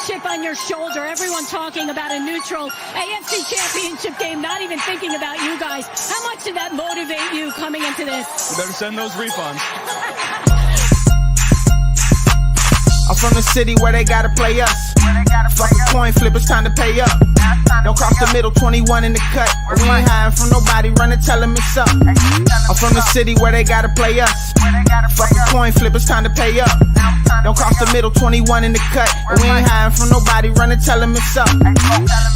chip on your shoulder. Everyone talking about a neutral AFC Championship game, not even thinking about you guys. How much did that motivate you coming into this? You better send those refunds. I'm from the city where they gotta play us. Fuck a coin flip, it's time to pay up. Don't cross the middle, 21 in the cut. We ain't hiding from nobody, run and tell them it's up. I'm from the city where they gotta play us. Fuck a coin flip, it's time to pay up. Don't cross the middle, 21 in the cut. We ain't hiding from nobody, run and tell them it's up.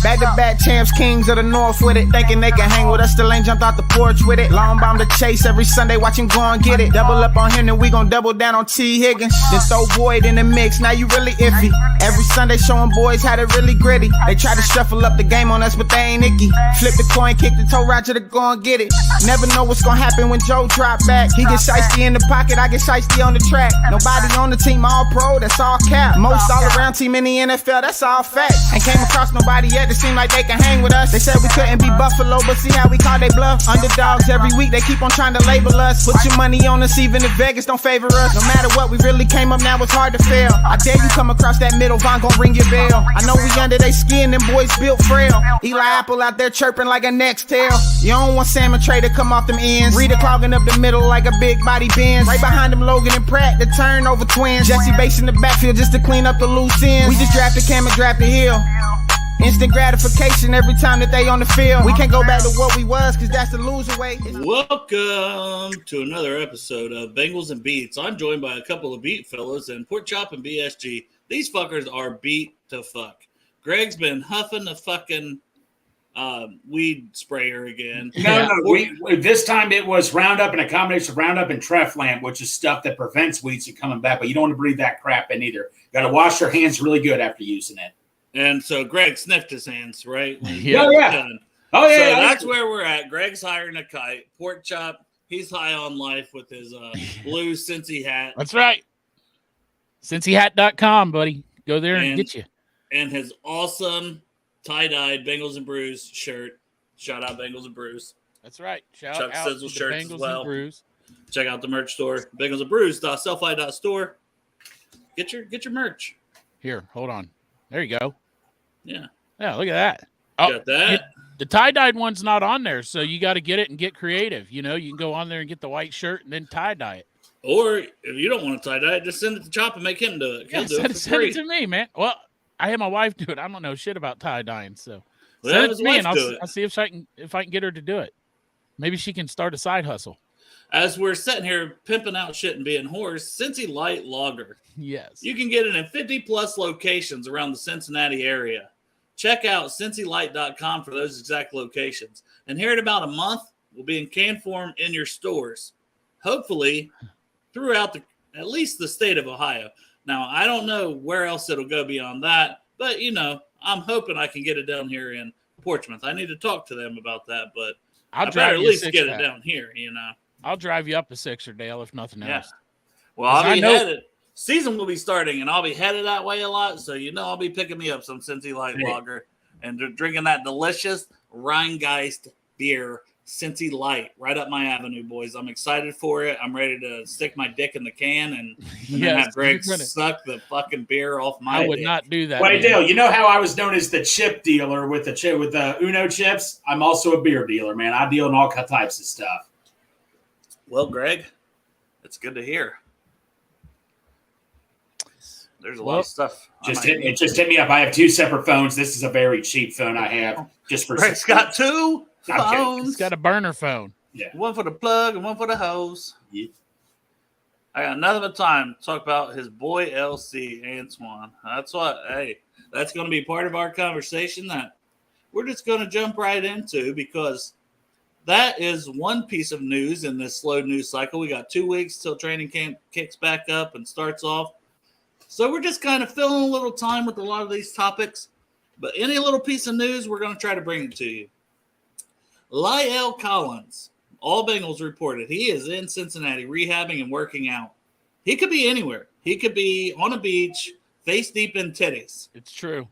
Back-to-back champs, kings of the north with it. Thinking they can hang with us, still ain't jumped out the porch with it. Long bomb to chase every Sunday, watch him go and get it. Double up on him, then we gon' double down on T. Higgins. Then throw Boyd in the mix, now you really iffy. Every Sunday showing boys how to really gritty. They try to shuffle up the game on us, but they ain't icky. Flip the coin, kick the toe, Roger to go and get it. Never know what's gonna happen when Joe drop back. He get shiesty in the pocket, I get shiesty on the track. Nobody on the team all pro, that's all cap. Most all around team in the NFL, that's all fact. Ain't came across nobody yet that seem like they can hang with us. They said we couldn't be Buffalo, but see how we call they bluff. Underdogs every week, they keep on trying to label us. Put your money on us, even if Vegas don't favor us. No matter what, we really came up, now it's hard to fail. I dare you come across that middle, Von gon' ring your bell. I know we under they skin, them boys built frail. Eli Apple out there chirping like a next tail. You don't want Salmon Trey to come off them ends. Rita clogging up the middle like a big body Benz. Right behind them Logan and Pratt, the turnover twins. Jesse Bates in the backfield just to clean up the loose ends. We just drafted Cam and drafted Hill. Instant gratification every time that they on the field. We can't go back to what we was, cause that's the loser way. Welcome to another episode of Bengals and Beats. I'm joined by a couple of beat fellas and Pork Chop and BSG. These fuckers are beat to fuck. Greg's been huffing the fucking weed sprayer again. No, this time it was Roundup and a combination of Roundup and Treflant, which is stuff that prevents weeds from coming back, but you don't want to breathe that crap in either. Got to wash your hands really good after using it. And so Greg sniffed his hands, right? Yeah. Oh, yeah. So that's where we're at. Greg's hiring a kite. Pork Chop, he's high on life with his blue Cincy hat. That's right. CincyHat.com, buddy. Go there and get you. And his awesome tie-dyed Bengals and Brews shirt. Shout out Bengals and Brews. That's right. Shout Chuck out Sizzle to shirts Bengals as well. and Brews. Check out the merch store. Bengals and Brews.sellfly.store. Get your merch. Here, hold on. There you go. Yeah. Yeah, look at that. Oh, got that. The tie-dyed one's not on there, so you got to get it and get creative. You know, you can go on there and get the white shirt and then tie-dye it. Or if you don't want to tie-dye it, just send it to Chop and make him do it. He'll do it for send free. it to me, man. Well, I had my wife do it. I don't know shit about tie-dyeing, so Well, send it his to me and wife do it. I'll see if I can get her to do it. Maybe she can start a side hustle. As we're sitting here pimping out shit and being whores, Cincy Light Lager. Yes. You can get it in 50-plus locations around the Cincinnati area. Check out CincyLight.com for those exact locations. And here in about a month, we'll be in can form in your stores. Hopefully, throughout at least the state of Ohio. Now, I don't know where else it'll go beyond that, but, I'm hoping I can get it down here in Portsmouth. I need to talk to them about that, but I better at least get it down here, I'll drive you up to Sixer, Dale, if nothing else. Well, I'll be headed. Season will be starting, and I'll be headed that way a lot, so I'll be picking me up some Cincy Light Lager and drinking that delicious Rheingeist beer, Cincy Light, right up my avenue, boys. I'm excited for it. I'm ready to stick my dick in the can and then have Greg suck the fucking beer off my dick. I would not do that. Wait, Dale, you know how I was known as the chip dealer with the Uno chips? I'm also a beer dealer, man. I deal in all types of stuff. Well, Greg, it's good to hear. There's a lot of stuff. Just hit me up. I have two separate phones. This is a very cheap phone I have. Just for Greg's got two phones. He's got a burner phone. Yeah. One for the plug and one for the hose. Yeah. I got nothing but time to talk about his boy LC Antoine. That's going to be part of our conversation that we're just going to jump right into because that is one piece of news in this slow news cycle. We got 2 weeks till training camp kicks back up and starts off. So we're just kind of filling a little time with a lot of these topics. But any little piece of news, we're going to try to bring it to you. Lyle Collins, all Bengals reported. He is in Cincinnati rehabbing and working out. He could be anywhere. He could be on a beach, face deep in titties. It's true.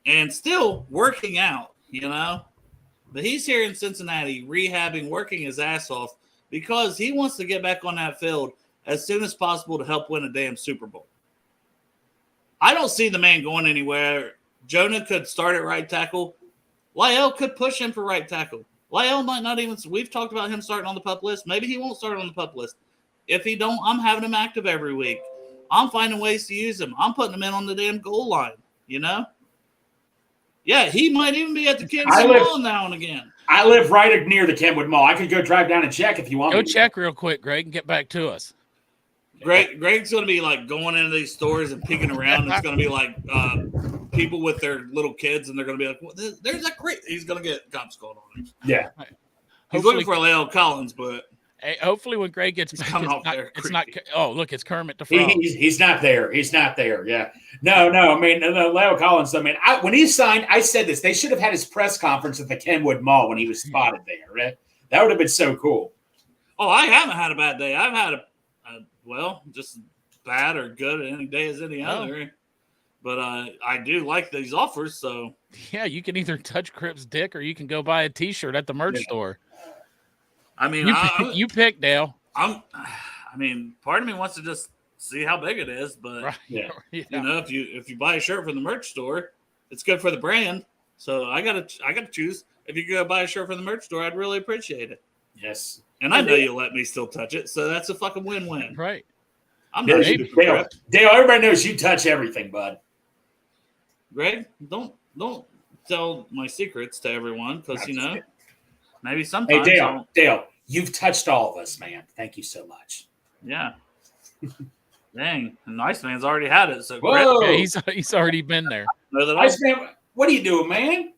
And still working out, But he's here in Cincinnati rehabbing, working his ass off because he wants to get back on that field as soon as possible to help win a damn Super Bowl. I don't see the man going anywhere. Jonah could start at right tackle. Lyle could push him for right tackle. Lyle might not even. We've talked about him starting on the pup list. Maybe he won't start on the pup list. If he don't, I'm having him active every week. I'm finding ways to use him. I'm putting him in on the damn goal line. You know. Yeah, he might even be at the Kansas Mall now and again. I live right near the Kenwood Mall. I could go drive down and check if you want. Go check real quick, Greg, and get back to us. Greg's going to be like going into these stores and peeking around. It's going to be like people with their little kids, and they're going to be like, well, "There's that crate." He's going to get cops called on him. Yeah, he's looking for Leo Collins, but hey, hopefully when Greg gets back, it's not. Oh, look, it's Kermit the Frog. He's not there. He's not there. Yeah, no. I mean, Leo Collins. I mean, when he signed, I said this. They should have had his press conference at the Kenwood Mall when he was spotted there. Right? That would have been so cool. Oh, I haven't had a bad day. I've had just bad or good any day as any other. But I do like these offers. So yeah, you can either touch Crip's dick or you can go buy a T-shirt at the merch store. I mean, you pick, Dale. I mean, part of me wants to just see how big it is, but yeah. You know, if you buy a shirt from the merch store, it's good for the brand. So I gotta choose. If you go buy a shirt from the merch store, I'd really appreciate it. Yes. And I know you'll let me still touch it, so that's a fucking win-win. Right. I'm not Dale, everybody knows you touch everything, bud. Greg, don't tell my secrets to everyone, because you know, maybe sometimes. Hey, Dale, you've touched all of us, man. Thank you so much. Yeah. Dang, and Iceman's already had it. So yeah, he's already been there. Iceman, what are you doing, man?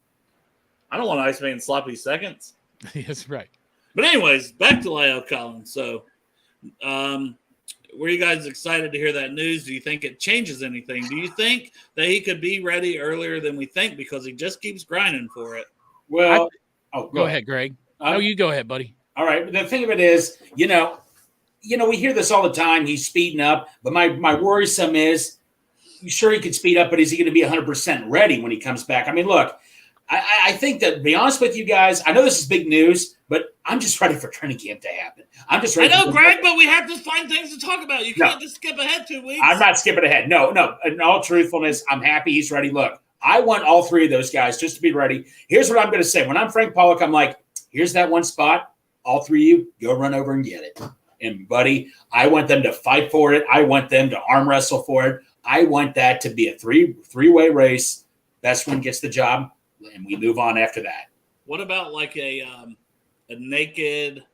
I don't want Iceman sloppy seconds. That's right. But anyways, back to Lyle Collins. So, were you guys excited to hear that news? Do you think it changes anything? Do you think that he could be ready earlier than we think because he just keeps grinding for it? Well, go ahead, Greg. No, you go ahead, buddy. All right. The thing of it is, you know, we hear this all the time. He's speeding up, but my worrisome is, sure he could speed up, but is he going to be 100% ready when he comes back? I mean, look. I think that, to be honest with you guys, I know this is big news, but I'm just ready for training camp to happen. I'm just ready. I know, Greg, but we have to find things to talk about. You can't just skip ahead 2 weeks. I'm not skipping ahead. No. In all truthfulness, I'm happy he's ready. Look, I want all three of those guys just to be ready. Here's what I'm going to say. When I'm Frank Pollock, I'm like, here's that one spot. All three of you, go run over and get it. And, buddy, I want them to fight for it. I want them to arm wrestle for it. I want that to be a three-way race. Best one gets the job. And we move on after that. What about like a naked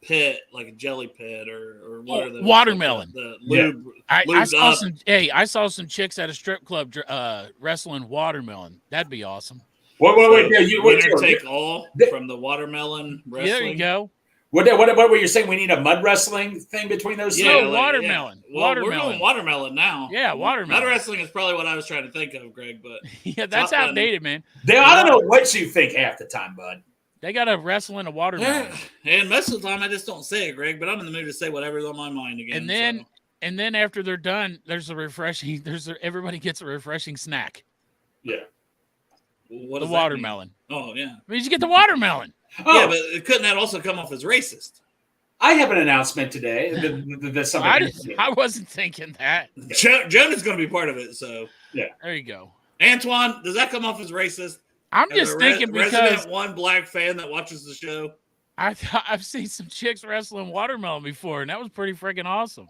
pit, like a jelly pit, or what are those? Watermelon. The lube. Yeah. I saw some chicks at a strip club wrestling watermelon. That'd be awesome. Wait. Winner take all from the watermelon wrestling. Yeah, there you go. What were you saying? We need a mud wrestling thing between those two? Yeah, watermelon. Yeah. Well, we're doing watermelon now. Yeah, watermelon. Mud wrestling is probably what I was trying to think of, Greg. But yeah, that's outdated, man. I don't know what you think half the time, bud. They got to wrestle in a watermelon. And most of the time, I just don't say it, Greg. But I'm in the mood to say whatever's on my mind again. And then after they're done, everybody gets a refreshing snack. Yeah. What the watermelon. Oh yeah. I mean, you get the watermelon. Oh. Yeah, but couldn't that also come off as racist? I have an announcement today. I wasn't thinking that. Jonah's going to be part of it, so yeah. There you go. Antoine, does that come off as racist? I'm just thinking because resident one black fan that watches the show. I've seen some chicks wrestling watermelon before, and that was pretty freaking awesome.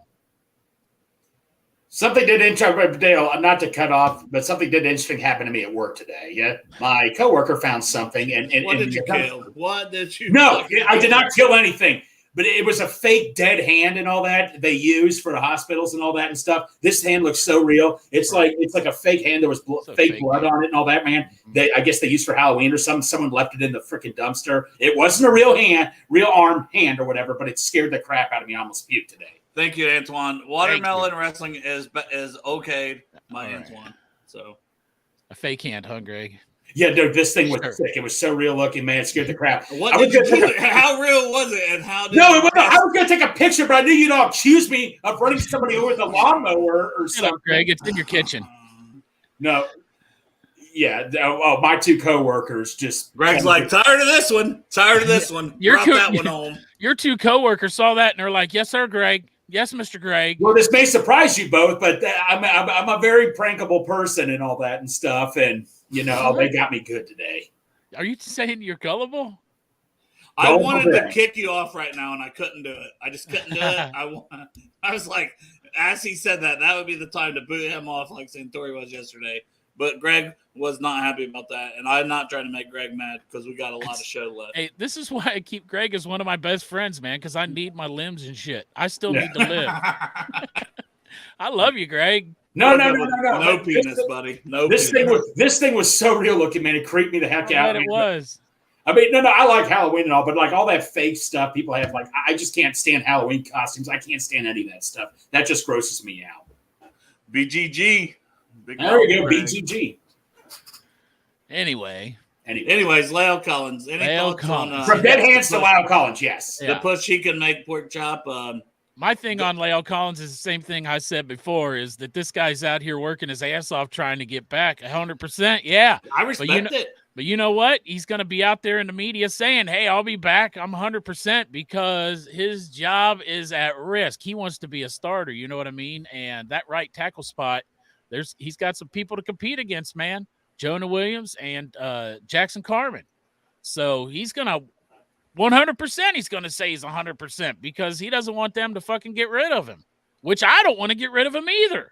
Something did interesting, Dale, not to cut off, but something did interesting happen to me at work today. Yeah, my coworker found something, and what did you kill? What did you? No, I did not kill anything, but it was a fake dead hand and all that they use for the hospitals and all that and stuff. This hand looks so real. It's like a fake hand. There was fake blood on it and all that. Man, I guess they used for Halloween or something. Someone left it in the freaking dumpster. It wasn't a real hand, real arm hand or whatever, but it scared the crap out of me. I almost puked today. Thank you, Antoine. Watermelon wrestling is okay, Antoine. So a fake hand, huh, Greg? Yeah, dude, this thing was sick. It was so real looking, man. It scared the crap. How real was it, and how? I was going to take a picture, but I knew you'd all accuse me of running somebody over with a lawnmower or something. Up, Greg, it's in your kitchen. No. Yeah. Oh, my two coworkers just. Greg's like, tired of this one. Tired of this one. Drop that one home. Your two coworkers saw that and they're like, "Yes, sir, Greg. Yes, Mr. Greg. Well, this may surprise you both, but I'm a very prankable person and all that and stuff. And, they got me good today. Are you saying you're gullible? I wanted to kick you off right now, and I couldn't do it. I just couldn't do it. I was like, as he said that would be the time to boot him off like Santori was yesterday. But Greg was not happy about that, and I'm not trying to make Greg mad because we got a lot of show left. Hey, this is why I keep Greg as one of my best friends, man, because I need my limbs and shit. I still need to live. I love you, Greg. No. No penis, buddy. No this penis. This thing was so real looking, man. It creeped me the heck out. It was. I mean, no, I like Halloween and all, but like all that fake stuff people have, like I just can't stand Halloween costumes. I can't stand any of that stuff. That just grosses me out. BGG. There we go, BGG. Anyways, Lyle Collins. Any thoughts on from dead hands to Lyle Collins? Yes, the push he can make pork chop. My thing on Lyle Collins is the same thing I said before: is that this guy's out here working his ass off trying to get back 100%. Yeah, I respect it. But you know what? He's going to be out there in the media saying, hey, I'll be back. I'm 100% because his job is at risk. He wants to be a starter. You know what I mean? And that right tackle spot, he's got some people to compete against, man. Jonah Williams and Jackson Carman. So he's going to 100%. He's going to say he's 100% because he doesn't want them to fucking get rid of him, which I don't want to get rid of him either.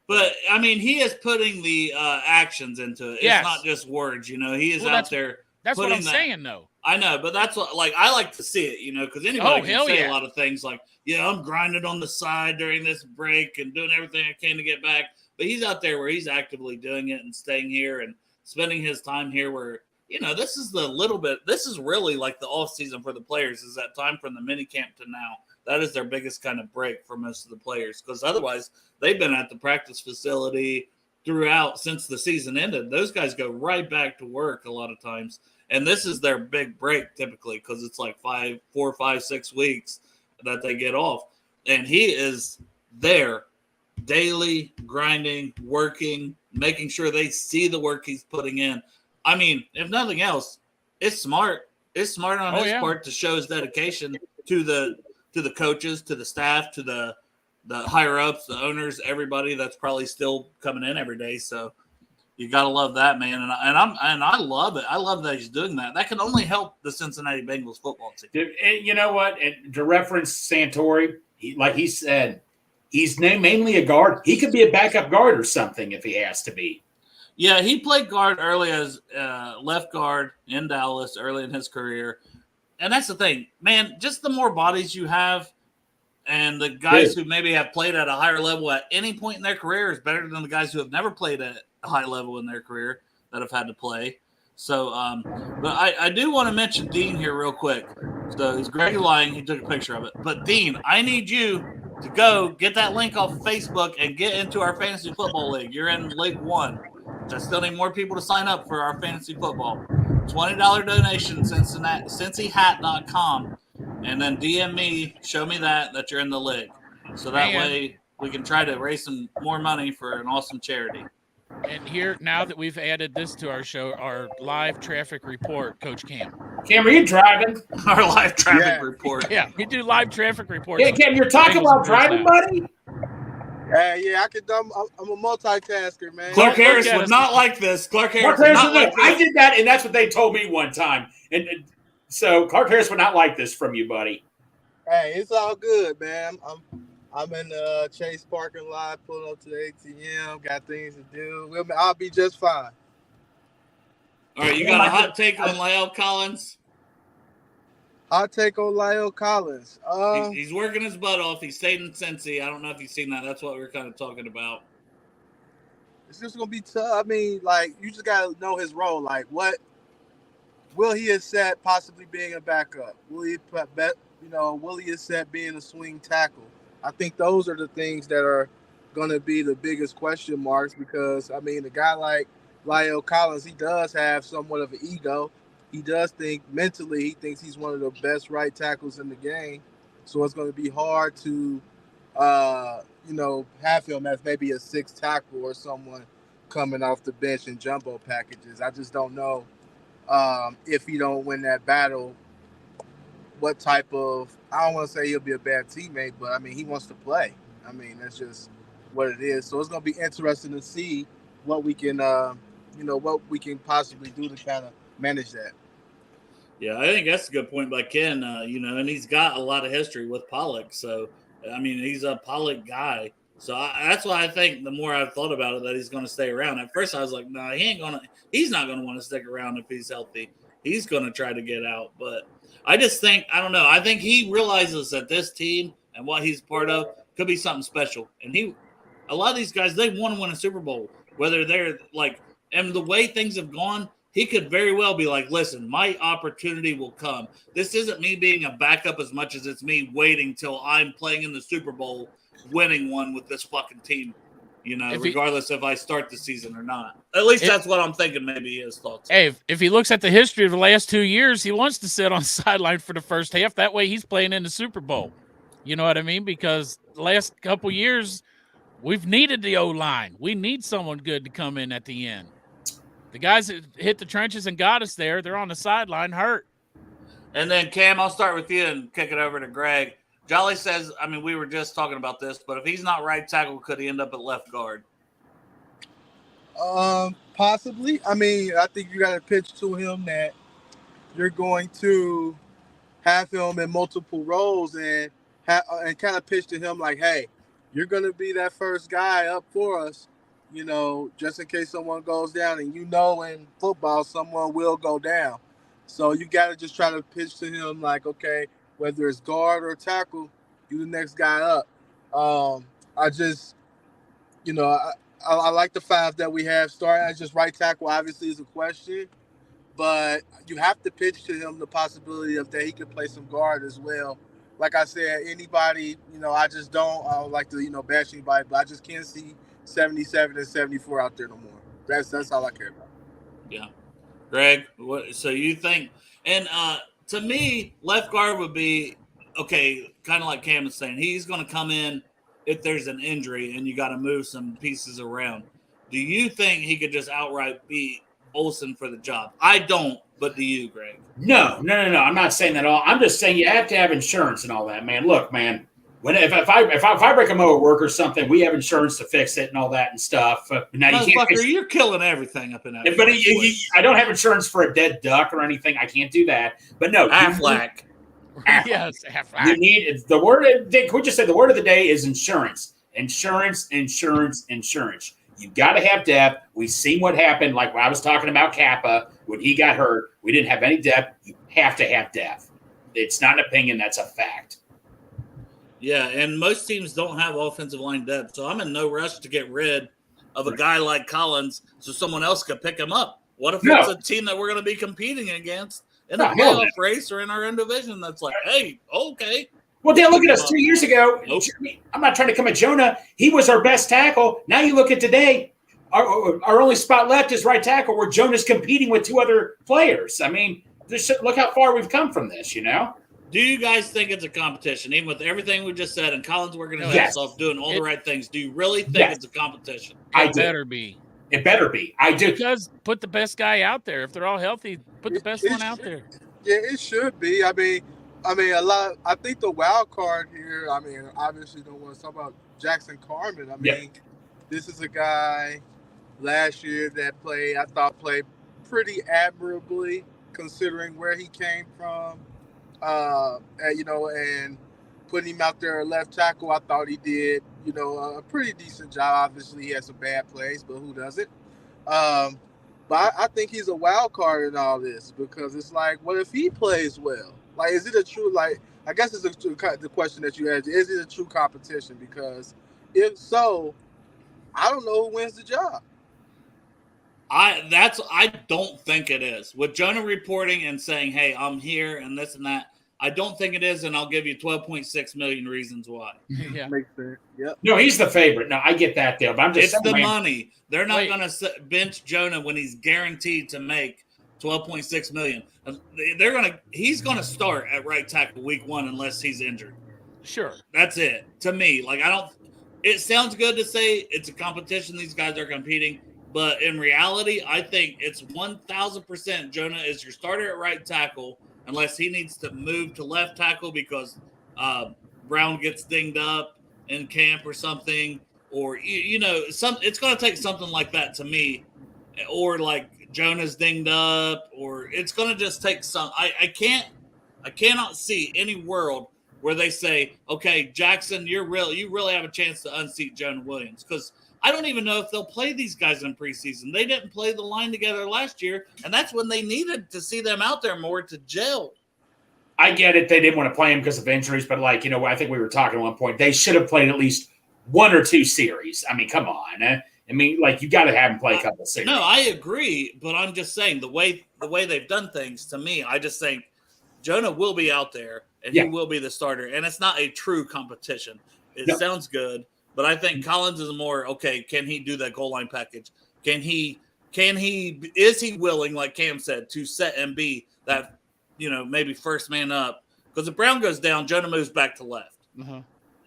But, I mean, he is putting the actions into it. Yes. It's not just words, He is out there. That's what I'm saying, though. I know, but that's what, I like to see it, because anybody can say a lot of things like, I'm grinding on the side during this break and doing everything I can to get back. But he's out there where he's actively doing it and staying here and spending his time here where, this is really like the off season for the players is that time from the mini camp to now. That is their biggest kind of break for most of the players because otherwise they've been at the practice facility throughout since the season ended. Those guys go right back to work a lot of times. And this is their big break typically because it's like 4, 5, 6 weeks that they get off. And he is there daily, grinding, working, making sure they see the work he's putting in. I mean, if nothing else, it's smart. It's smart on his part to show his dedication to the coaches, to the staff, to the higher ups, the owners, everybody that's probably still coming in every day. So you gotta love that, man. And I love it. I love that he's doing that. That can only help the Cincinnati Bengals football team. And you know what? And to reference Santori, like he said, he's mainly a guard. He could be a backup guard or something if he has to be. Yeah, he played guard early as left guard in Dallas early in his career. And that's the thing, man, just the more bodies you have and the guys who maybe have played at a higher level at any point in their career is better than the guys who have never played at a high level in their career that have had to play. So, but I do want to mention Dean here real quick. So is Greg lying? He took a picture of it. But Dean, I need you to go get that link off of Facebook and get into our fantasy football league. You're in League 1. I still need more people to sign up for our fantasy football. $20 donation, cincyhat.com. And then DM me, show me that you're in the league. So that way we can try to raise some more money for an awesome charity. And here, now that we've added this to our show, our live traffic report, Coach Cam. Cam, are you driving? Our live traffic report. Yeah, we do live traffic reports. Yeah, Cam, you're talking about driving, buddy? Yeah, I'm a multitasker, man. Clark Harris would not like this. Clark Harris would not like this. I did that, and that's what they told me one time. And so Clark Harris would not like this from you, buddy. Hey, it's all good, man. I'm in the Chase parking lot, pulling up to the ATM, got things to do. I'll be just fine. All right, you got a hot take on Lyle Collins? Hot take on Lyle Collins. He's working his butt off. He stayed in Cincy. I don't know if you've seen that. That's what we were kind of talking about. It's just going to be tough. I mean, like, you just got to know his role. Like, what will he accept possibly being a backup? Will he accept being a swing tackle? I think those are the things that are going to be the biggest question marks because, I mean, a guy like Lyle Collins, he does have somewhat of an ego. He does think mentally, he thinks he's one of the best right tackles in the game. So it's going to be hard to, have him as maybe a sixth tackle or someone coming off the bench in jumbo packages. I just don't know if he don't win that battle what type of, I don't want to say he'll be a bad teammate, but I mean, he wants to play. I mean, that's just what it is. So it's going to be interesting to see what we can, what we can possibly do to kind of manage that. Yeah, I think that's a good point by Ken. And he's got a lot of history with Pollock. So, I mean, he's a Pollock guy. So that's why I think the more I've thought about it, that he's going to stay around. At first, I was like, no, he's not going to want to stick around if he's healthy. He's going to try to get out. But I just think, I don't know. I think he realizes that this team and what he's part of could be something special. And a lot of these guys, they want to win a Super Bowl, whether they're like, and the way things have gone, he could very well be like, listen, my opportunity will come. This isn't me being a backup as much as it's me waiting till I'm playing in the Super Bowl, winning one with this fucking team, regardless if I start the season or not. At least that's what I'm thinking maybe his thoughts. Hey, if he looks at the history of the last 2 years, he wants to sit on the sideline for the first half. That way he's playing in the Super Bowl. You know what I mean? Because the last couple years, we've needed the O-line. We need someone good to come in at the end. The guys that hit the trenches and got us there, they're on the sideline hurt. And then, Cam, I'll start with you and kick it over to Greg. Jolly says, I mean, we were just talking about this, but if he's not right tackle, could he end up at left guard? Possibly. I mean, I think you got to pitch to him that you're going to have him in multiple roles and kind of pitch to him like, hey, you're going to be that first guy up for us. Just in case someone goes down, and in football, someone will go down. So you got to just try to pitch to him like, okay, whether it's guard or tackle, you the next guy up. I just, I like the five that we have starting. I just right tackle obviously is a question, but you have to pitch to him the possibility of that he could play some guard as well. Like I said, anybody, I don't like to, bash anybody, but I just can't see 77 and 74 out there no more. That's all I care about. Yeah. Greg, so you think, and to me, left guard would be, okay, kind of like Cam is saying, he's going to come in if there's an injury and you got to move some pieces around. Do you think he could just outright beat Olsen for the job? I don't, but do you, Greg? No. I'm not saying that at all. I'm just saying you have to have insurance and all that, man. Look, man. If I break a mower at work or something, we have insurance to fix it and all that and stuff. Now you're killing everything up in that. But I don't have insurance for a dead duck or anything. I can't do that. But no, Aflac. Yes, Aflac. You need the word. Can we just say the word of the day is insurance? Insurance. You've got to have depth. We've seen what happened. Like when I was talking about Kappa when he got hurt, we didn't have any depth. You have to have depth. It's not an opinion. That's a fact. Yeah, and most teams don't have offensive line depth, so I'm in no rush to get rid of a guy like Collins so someone else could pick him up. What if it's a team that we're going to be competing against in a playoff race or in our own division that's like, hey, okay. Well, Dan, look at us 2 years ago. Nope. I'm not trying to come at Jonah. He was our best tackle. Now you look at today, our only spot left is right tackle where Jonah's competing with two other players. I mean, look how far we've come from this, Do you guys think it's a competition, even with everything we just said, and Collins working his ass off, doing all the right things? Do you really think it's a competition? It better be. It better be. I do. Because put the best guy out there. If they're all healthy, put the best one out there. Yeah, it should be. I mean, I think the wild card here, obviously don't want to talk about Jackson Carman. This is a guy last year that I thought played pretty admirably considering where he came from. And putting him out there at left tackle, I thought he did, a pretty decent job. Obviously, he had some bad plays, but who doesn't? But I think he's a wild card in all this because it's like, what if he plays well? Like, is it a true, I guess it's the question that you asked, is it a true competition? Because if so, I don't know who wins the job. I don't think it is. With Jonah reporting and saying, hey, I'm here and this and that, I don't think it is, and I'll give you 12.6 million reasons why. Yeah. Makes sense. Yep. No, he's the favorite. No, I get that, Dale, but I'm just saying. It's the money. They're not going to bench Jonah when he's guaranteed to make 12.6 million. He's going to start at right tackle week 1 unless he's injured. Sure. That's it. To me, it sounds good to say it's a competition. These guys are competing. But in reality, I think it's 1,000% Jonah is your starter at right tackle unless he needs to move to left tackle because Brown gets dinged up in camp or something, or it's going to take something like that to me, or like Jonah's dinged up, or it's going to just take some. I cannot see any world where they say, okay, Jackson, you really have a chance to unseat Jonah Williams, because I don't even know if they'll play these guys in preseason. They didn't play the line together last year, and that's when they needed to see them out there more to gel. I get it. They didn't want to play him because of injuries, but I think we were talking at one point. They should have played at least one or two series. I mean, come on. You got to have him play a couple series. No, I agree, but I'm just saying the way they've done things, to me, I just think Jonah will be out there and he will be the starter, and it's not a true competition. It sounds good, but I think Collins is more okay. Can he do that goal line package? Is he willing, like Cam said, to set and be that, maybe first man up? Because if Brown goes down, Jonah moves back to left. Uh-huh.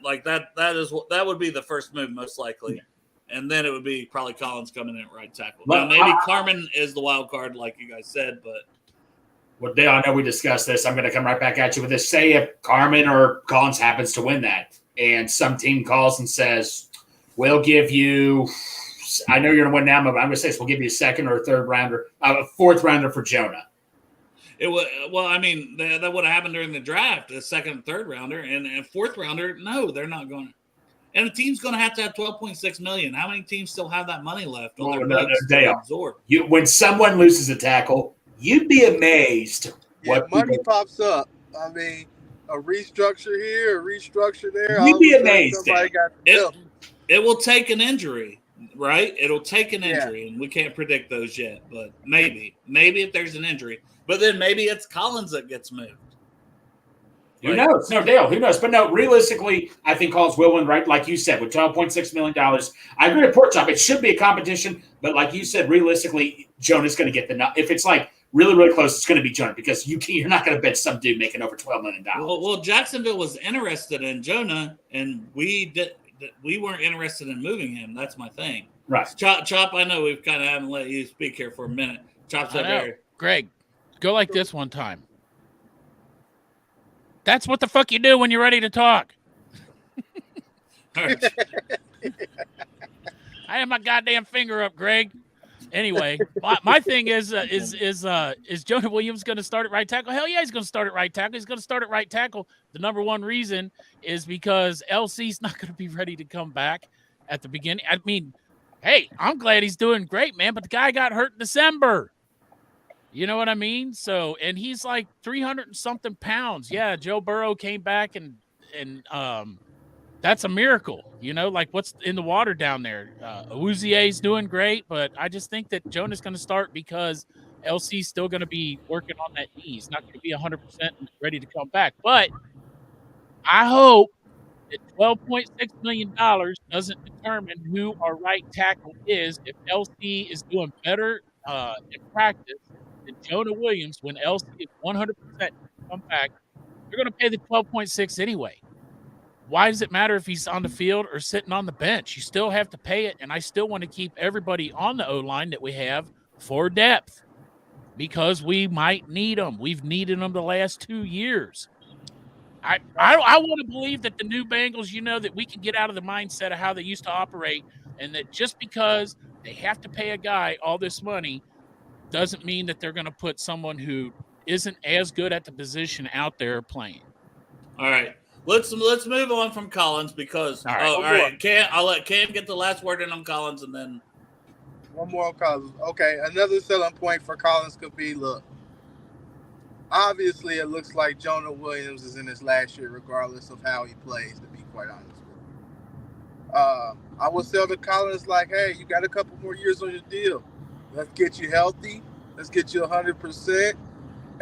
Like that would be the first move most likely. Yeah. And then it would be probably Collins coming in at right tackle. Now, maybe Carmen is the wild card, like you guys said, but. Well, Dale, I know we discussed this. I'm going to come right back at you with this. Say if Carmen or Collins happens to win that, and some team calls and says, we'll give you – I know you're going to win now, but I'm going to say we'll give you a second or a third rounder, a fourth rounder for Jonah. It would, well, I mean, that would have happened during the draft, a second and third rounder, and fourth rounder. No, they're not going to. And the team's going to have $12.6 million. How many teams still have that money left on their books to absorb? When someone loses a tackle, you'd be amazed. What money pops up. I mean, a restructure here, a restructure there. You'd be amazed. It will take an injury, right? It'll take an injury, and we can't predict those yet. But maybe if there's an injury. But then maybe it's Collins that gets moved. Who knows? No, Dale, who knows? But no, realistically, I think Collins will win, right? Like you said, with $12.6 million. I agree with Pork Chop. It should be a competition. But like you said, realistically, Jonah's going to get the – if it's like really, really close, it's going to be Jonah, because you're not going to bet some dude making over $12 million. Well, Jacksonville was interested in Jonah, and we weren't interested in moving him. That's my thing. Right. Chop, I know we've kind of haven't let you speak here for a minute. Chop's up there. Greg, go like this one time. That's what the fuck you do when you're ready to talk. Right. I have my goddamn finger up, Greg. Anyway, my thing is Jonah Williams going to start at right tackle? Hell yeah, he's going to start at right tackle. He's going to start at right tackle. The number one reason is because LC's not going to be ready to come back at the beginning. I mean, hey, I'm glad he's doing great, man, but the guy got hurt in December. You know what I mean? So, and he's like 300 and something pounds. Yeah, Joe Burrow came back and that's a miracle. Like what's in the water down there. Awuzie's doing great, but I just think that Jonah's going to start because LC's still going to be working on that knee. He's not going to be 100% ready to come back. But I hope that $12.6 million doesn't determine who our right tackle is. If LC is doing better in practice than Jonah Williams, when LC is 100% come back, you're going to pay the 12.6 anyway. Why does it matter if he's on the field or sitting on the bench? You still have to pay it, and I still want to keep everybody on the O-line that we have for depth because we might need them. We've needed them the last 2 years. I want to believe that the new Bengals, that we can get out of the mindset of how they used to operate, and that just because they have to pay a guy all this money doesn't mean that they're going to put someone who isn't as good at the position out there playing. All right. Let's move on from Collins because all right. I'll let Cam get the last word in on Collins, and then one more on Collins. Okay, another selling point for Collins could be, look, obviously it looks like Jonah Williams is in his last year regardless of how he plays, to be quite honest with you. I would sell to Collins like, hey, you got a couple more years on your deal. Let's get you healthy. Let's get you 100%.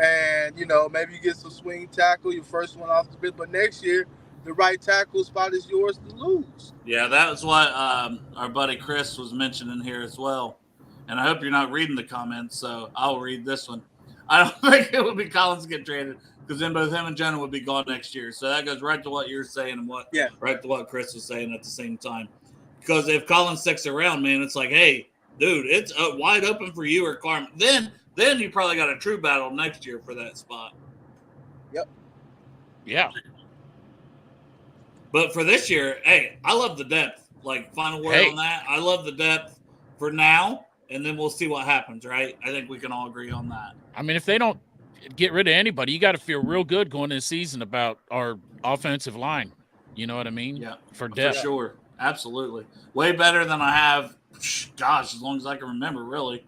And, maybe you get some swing tackle, your first one off the bench. But next year, the right tackle spot is yours to lose. Yeah, that was what our buddy Chris was mentioning here as well. And I hope you're not reading the comments, so I'll read this one. I don't think it would be Collins get traded because then both him and Jonah would be gone next year. So that goes right to what you're saying and right to what Chris was saying at the same time. Because if Collins sticks around, man, it's like, hey, dude, it's wide open for you or Carmen. Then you probably got a true battle next year for that spot. Yep. Yeah. But for this year, hey, I love the depth. Like, final word on that. I love the depth for now, and then we'll see what happens, right? I think we can all agree on that. I mean, if they don't get rid of anybody, you got to feel real good going into the season about our offensive line. You know what I mean? Yeah, for depth. For sure. Absolutely. Way better than I have, gosh, as long as I can remember, really.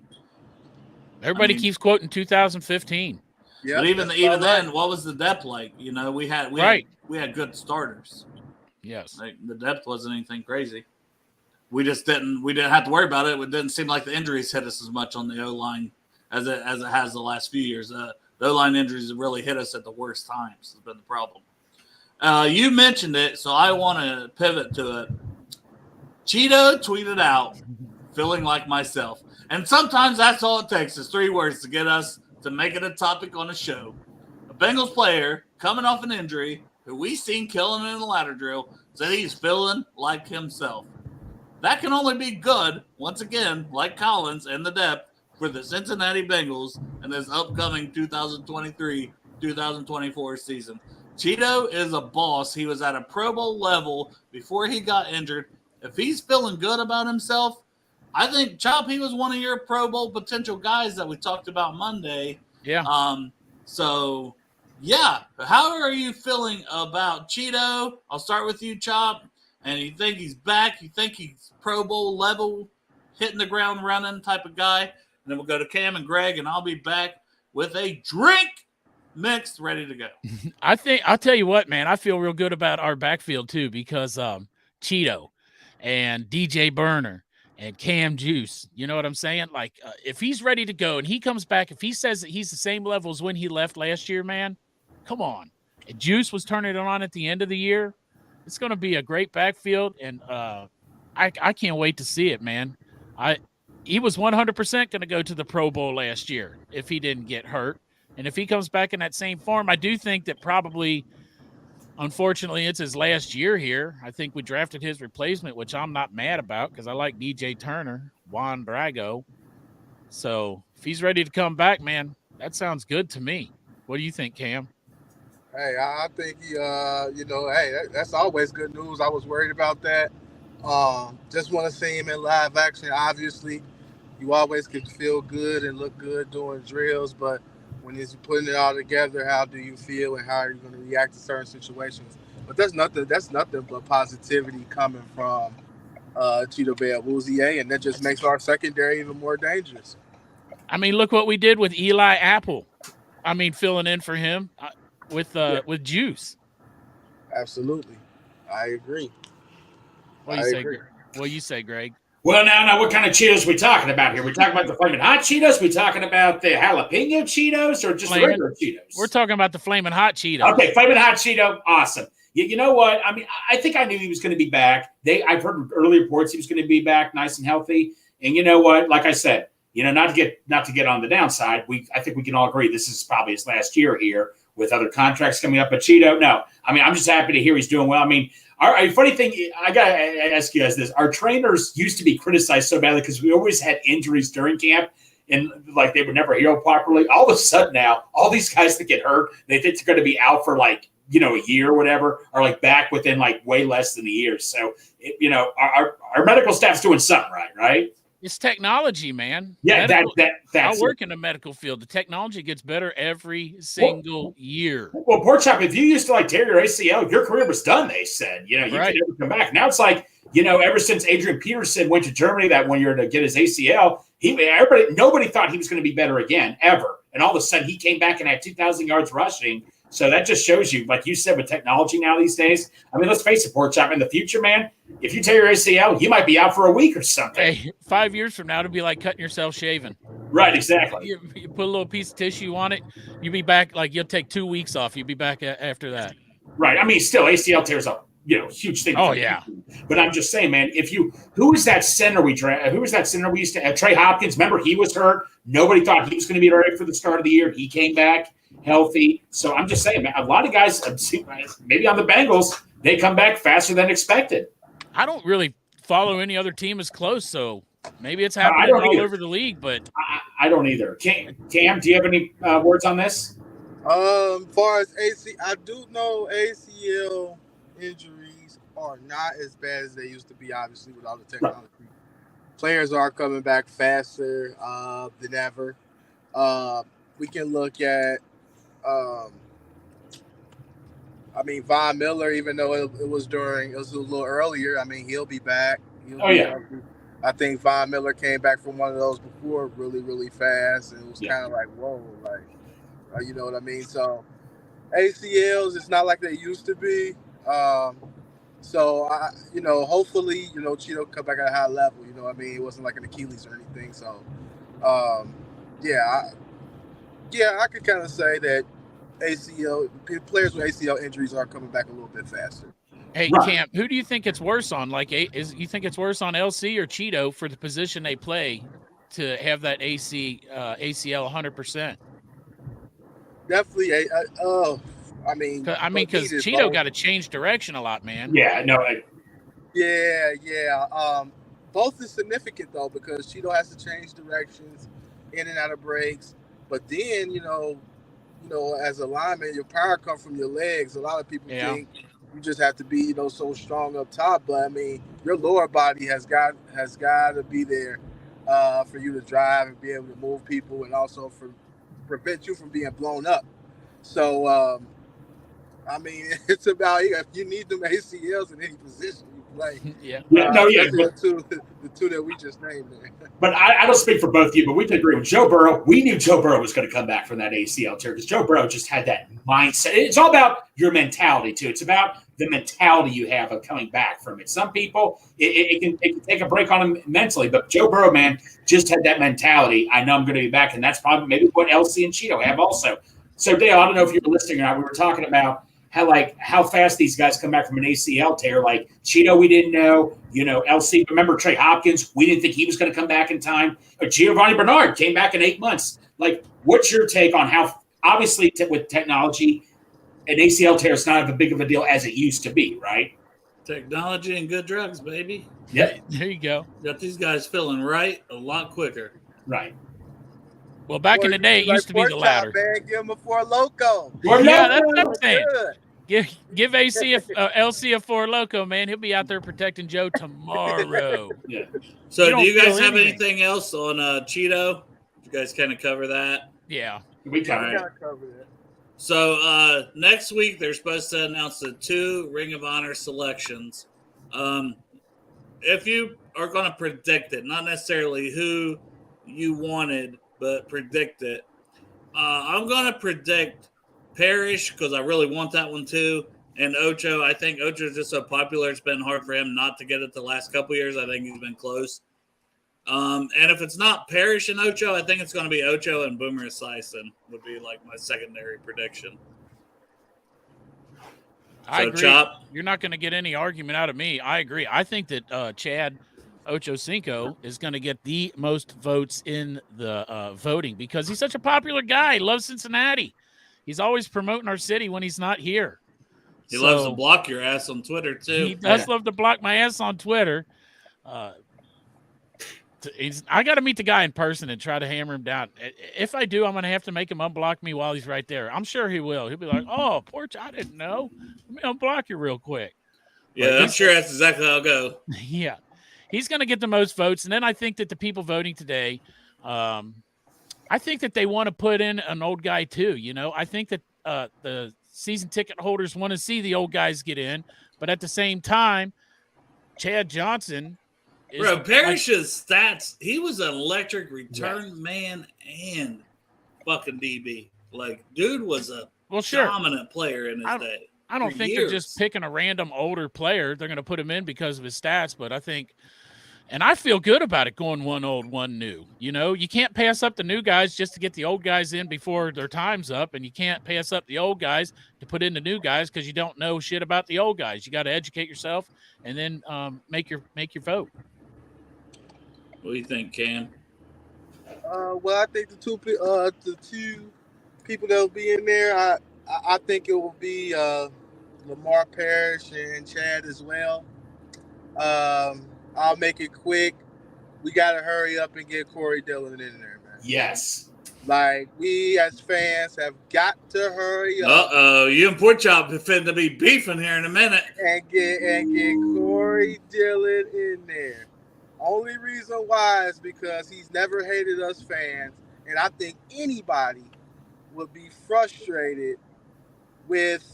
Everybody keeps quoting 2015. Yeah, but even then, what was the depth like? You know, we had good starters. Yes. Like, the depth wasn't anything crazy. We didn't have to worry about it. It didn't seem like the injuries hit us as much on the O-line as it has the last few years. The O-line injuries have really hit us at the worst times. Has been the problem. You mentioned it, so I want to pivot to it. Cheeto tweeted out, feeling like myself. And sometimes that's all it takes is 3 words to get us to make it a topic on a show. A Bengals player coming off an injury who we seen killing in the ladder drill said he's feeling like himself. That can only be good, once again, like Collins and the depth, for the Cincinnati Bengals in this upcoming 2023-2024 season. Cheeto is a boss. He was at a Pro Bowl level before he got injured. If he's feeling good about himself, I think, Chop, he was one of your Pro Bowl potential guys that we talked about Monday. Yeah. So, yeah. How are you feeling about Cheeto? I'll start with you, Chop. And you think he's back? You think he's Pro Bowl level, hitting the ground running type of guy? And then we'll go to Cam and Greg, and I'll be back with a drink mixed, ready to go. I'll tell you what, man, I feel real good about our backfield too, because Cheeto and DJ Burner and Cam Juice, you know what I'm saying? Like, if he's ready to go and he comes back, if he says that he's the same level as when he left last year, man, come on. And Juice was turning it on at the end of the year. It's going to be a great backfield, and I can't wait to see it, man. He was 100% going to go to the Pro Bowl last year if he didn't get hurt. And if he comes back in that same form, I do think that probably, unfortunately, it's his last year here. I think we drafted his replacement, which I'm not mad about because I like DJ Turner, Juan Brago. So if he's ready to come back, man, that sounds good to me. What do you think, Cam? Hey, I think that's always good news. I was worried about that. Just want to see him in live action. Obviously, you always can feel good and look good doing drills, but when he's putting it all together, how do you feel and how are you going to react to certain situations? But that's nothing but positivity coming from Cheeto Bell Woozier, and that just makes our secondary even more dangerous. I mean, look what we did with Eli Apple. I mean, filling in for him. With Juice. Absolutely. I agree. What do you say, Greg? Well, now, what kind of Cheetos are we talking about here? We talking about the Flamin' Hot Cheetos? We talking about the jalapeno Cheetos or just the regular Cheetos? We're talking about the Flamin' Hot Cheetos. Okay, Flamin' Hot Cheeto, awesome. You know what? I mean, I think I knew he was going to be back. I've heard early reports he was going to be back, nice and healthy. And you know what? Like I said, not to get on the downside, I think we can all agree this is probably his last year here with other contracts coming up. But Cheeto, no. I mean, I'm just happy to hear he's doing well. I mean, our funny thing, I got to ask you guys this. Our trainers used to be criticized so badly because we always had injuries during camp and like they would never heal properly. All of a sudden now, all these guys that get hurt, they think they're going to be out for like, a year or whatever, are like back within like way less than a year. So, our medical staff's doing something right? It's technology, man. Yeah, that's I work in the medical field. The technology gets better every single year. Well, Pork Chop, if you used to like tear your ACL, your career was done, they said. You could never come back. Now it's like, ever since Adrian Peterson went to Germany that one year to get his ACL, nobody thought he was going to be better again, ever. And all of a sudden he came back and had 2,000 yards rushing. So that just shows you, like you said, with technology now these days. I mean, let's face it, Pork Chop, in the future, man, if you tear your ACL, you might be out for a week or something. Hey, 5 years from now, it'll be like cutting yourself shaving. Right, exactly. You put a little piece of tissue on it, you'll be back, like you'll take 2 weeks off. You'll be back after that. Right. I mean, still, ACL tears up, huge thing. Oh, yeah. But I'm just saying, man, who was that center we used to have? Trey Hopkins, remember, he was hurt. Nobody thought he was going to be ready for the start of the year. He came back healthy. So I'm just saying, man, a lot of guys, maybe on the Bengals, they come back faster than expected. I don't really follow any other team as close, so maybe it's happening all over the league, but I don't either. Cam, do you have any words on this? Far as I do know ACL injuries are not as bad as they used to be. Obviously, with all the Right. technology, players are coming back faster than ever. We can look at, um, Von Miller. Even though it was a little earlier. I mean, he'll be back. He'll Oh be yeah, healthy. I think Von Miller came back from one of those before really, really fast, and it was yeah. kind of like, whoa, like, you know what I mean? So ACLs, it's not like they used to be. So hopefully, Cheeto come back at a high level. You know what I mean? It wasn't like an Achilles or anything. So, um, yeah, I could kind of say that ACL players with ACL injuries are coming back a little bit faster. Hey, Right. Cam, who do you think it's worse on? Like, you think it's worse on LC or Cheeto for the position they play to have that ACL 100%? Definitely, I mean, for me, Because it's Cheeto both. got to change direction a lot, man. Yeah, no, Yeah. Both is significant though because Cheeto has to change directions, in and out of breaks. But then, as a lineman, your power comes from your legs. A lot of people Yeah. think you just have to be, so strong up top. But I mean, your lower body has got to be there for you to drive and be able to move people, and also for prevent you from being blown up. So, I mean, it's about if you need them ACLs in any position you play. Yeah. yeah, no, yeah. Especially the two that we just named there. But I don't speak for both of you, but we can agree with Joe Burrow. We knew Joe Burrow was going to come back from that ACL tear because Joe Burrow just had that mindset. It's all about your mentality, too. It's about the mentality you have of coming back from it. Some people, it can take a break on them mentally, but Joe Burrow, man, just had that mentality. I know I'm going to be back, and that's probably maybe what LC and Cheeto have also. So, Dale, I don't know if you were listening or not. We were talking about how fast these guys come back from an ACL tear. Like Cheeto, we didn't know. LC. Remember Trey Hopkins? We didn't think he was going to come back in time. But Giovanni Bernard came back in 8 months. Like, what's your take on how? Obviously, with technology, an ACL tear is not as big of a deal as it used to be, right? Technology and good drugs, baby. Yep. There you go. Got these guys feeling right a lot quicker. Right. Well, back in the day, it used to be the latter. Man, give him a Four Loco. Yeah, that's what I'm saying. Good. Give LC a Four Loco, man. He'll be out there protecting Joe tomorrow. Yeah. So, You do you don't guys feel have anything. anything else on Cheeto? You guys kind of cover that? Yeah. We Kind covered it. of covered it. So next week they're supposed to announce the 2 Ring of Honor selections. If you are going to predict it, not necessarily who you wanted, but predict it, I'm going to predict Parrish because I really want that one too. And Ocho, I think Ocho is just so popular. It's been hard for him not to get it the last couple years. I think he's been close. And if it's not Parrish and Ocho, I think it's going to be Ocho and Boomer Esiason would be like my secondary prediction. I So, agree. Chop? You're not going to get any argument out of me. I agree. I think that Chad Ochocinco is going to get the most votes in the voting because he's such a popular guy. He loves Cincinnati. He's always promoting our city when he's not here. He loves to block your ass on Twitter, too. He does love to block my ass on Twitter. I got to meet the guy in person and try to hammer him down. If I do, I'm going to have to make him unblock me while he's right there. I'm sure he will. He'll be like, oh, Porch, I didn't know. Let me unblock you real quick. Yeah, I'm sure that's exactly how it'll go. Yeah. He's going to get the most votes. And then I think that the people voting today, I think that they want to put in an old guy too. I think that the season ticket holders want to see the old guys get in. But at the same time, Chad Johnson Bro, Parrish's stats, he was an electric return man and fucking DB. Like, dude was a dominant player in his day. I don't think they're just picking a random older player. They're going to put him in because of his stats, but I think – and I feel good about it going one old, one new. You can't pass up the new guys just to get the old guys in before their time's up, and you can't pass up the old guys to put in the new guys because you don't know shit about the old guys. You got to educate yourself and then make your vote. What do you think, Cam? Well, I think the two people that will be in there, I think it will be Lamar Parrish and Chad as well. I'll make it quick. We got to hurry up and get Corey Dillon in there, man. Yes. Like, we as fans have got to hurry up Uh-oh, you and Porkchop are finna be beefing here in a minute. and get Corey Dillon in there. Only reason why is because he's never hated us fans, and I think anybody would be frustrated with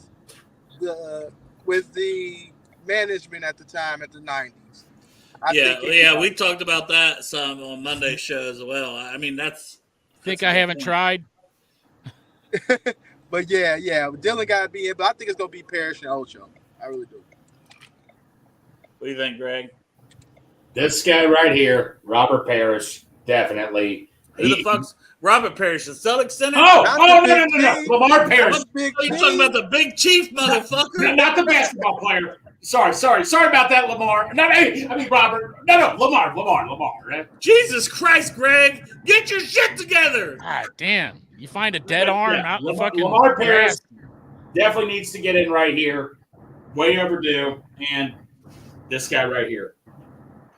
the management at the time at the 90s. We talked about that some on Monday's show as well. I mean, that's Think a I good haven't point. tried? But yeah, Dillon got to be in, but I think it's going to be Parrish and Ocho. I really do. What do you think, Greg? This guy right here, Robert Parrish, definitely. Who the fuck's Robert Parrish, the Celtics center? No, Big no. T. Lamar Parrish. Big You T. talking about the big chief, motherfucker? Not the basketball player. Sorry about that, Lamar. Robert. No, Lamar. Right? Jesus Christ, Greg, get your shit together. God damn. You find a dead arm out in the fucking Lamar Parrish grass. definitely needs to get in right here. Way overdue. And this guy right here.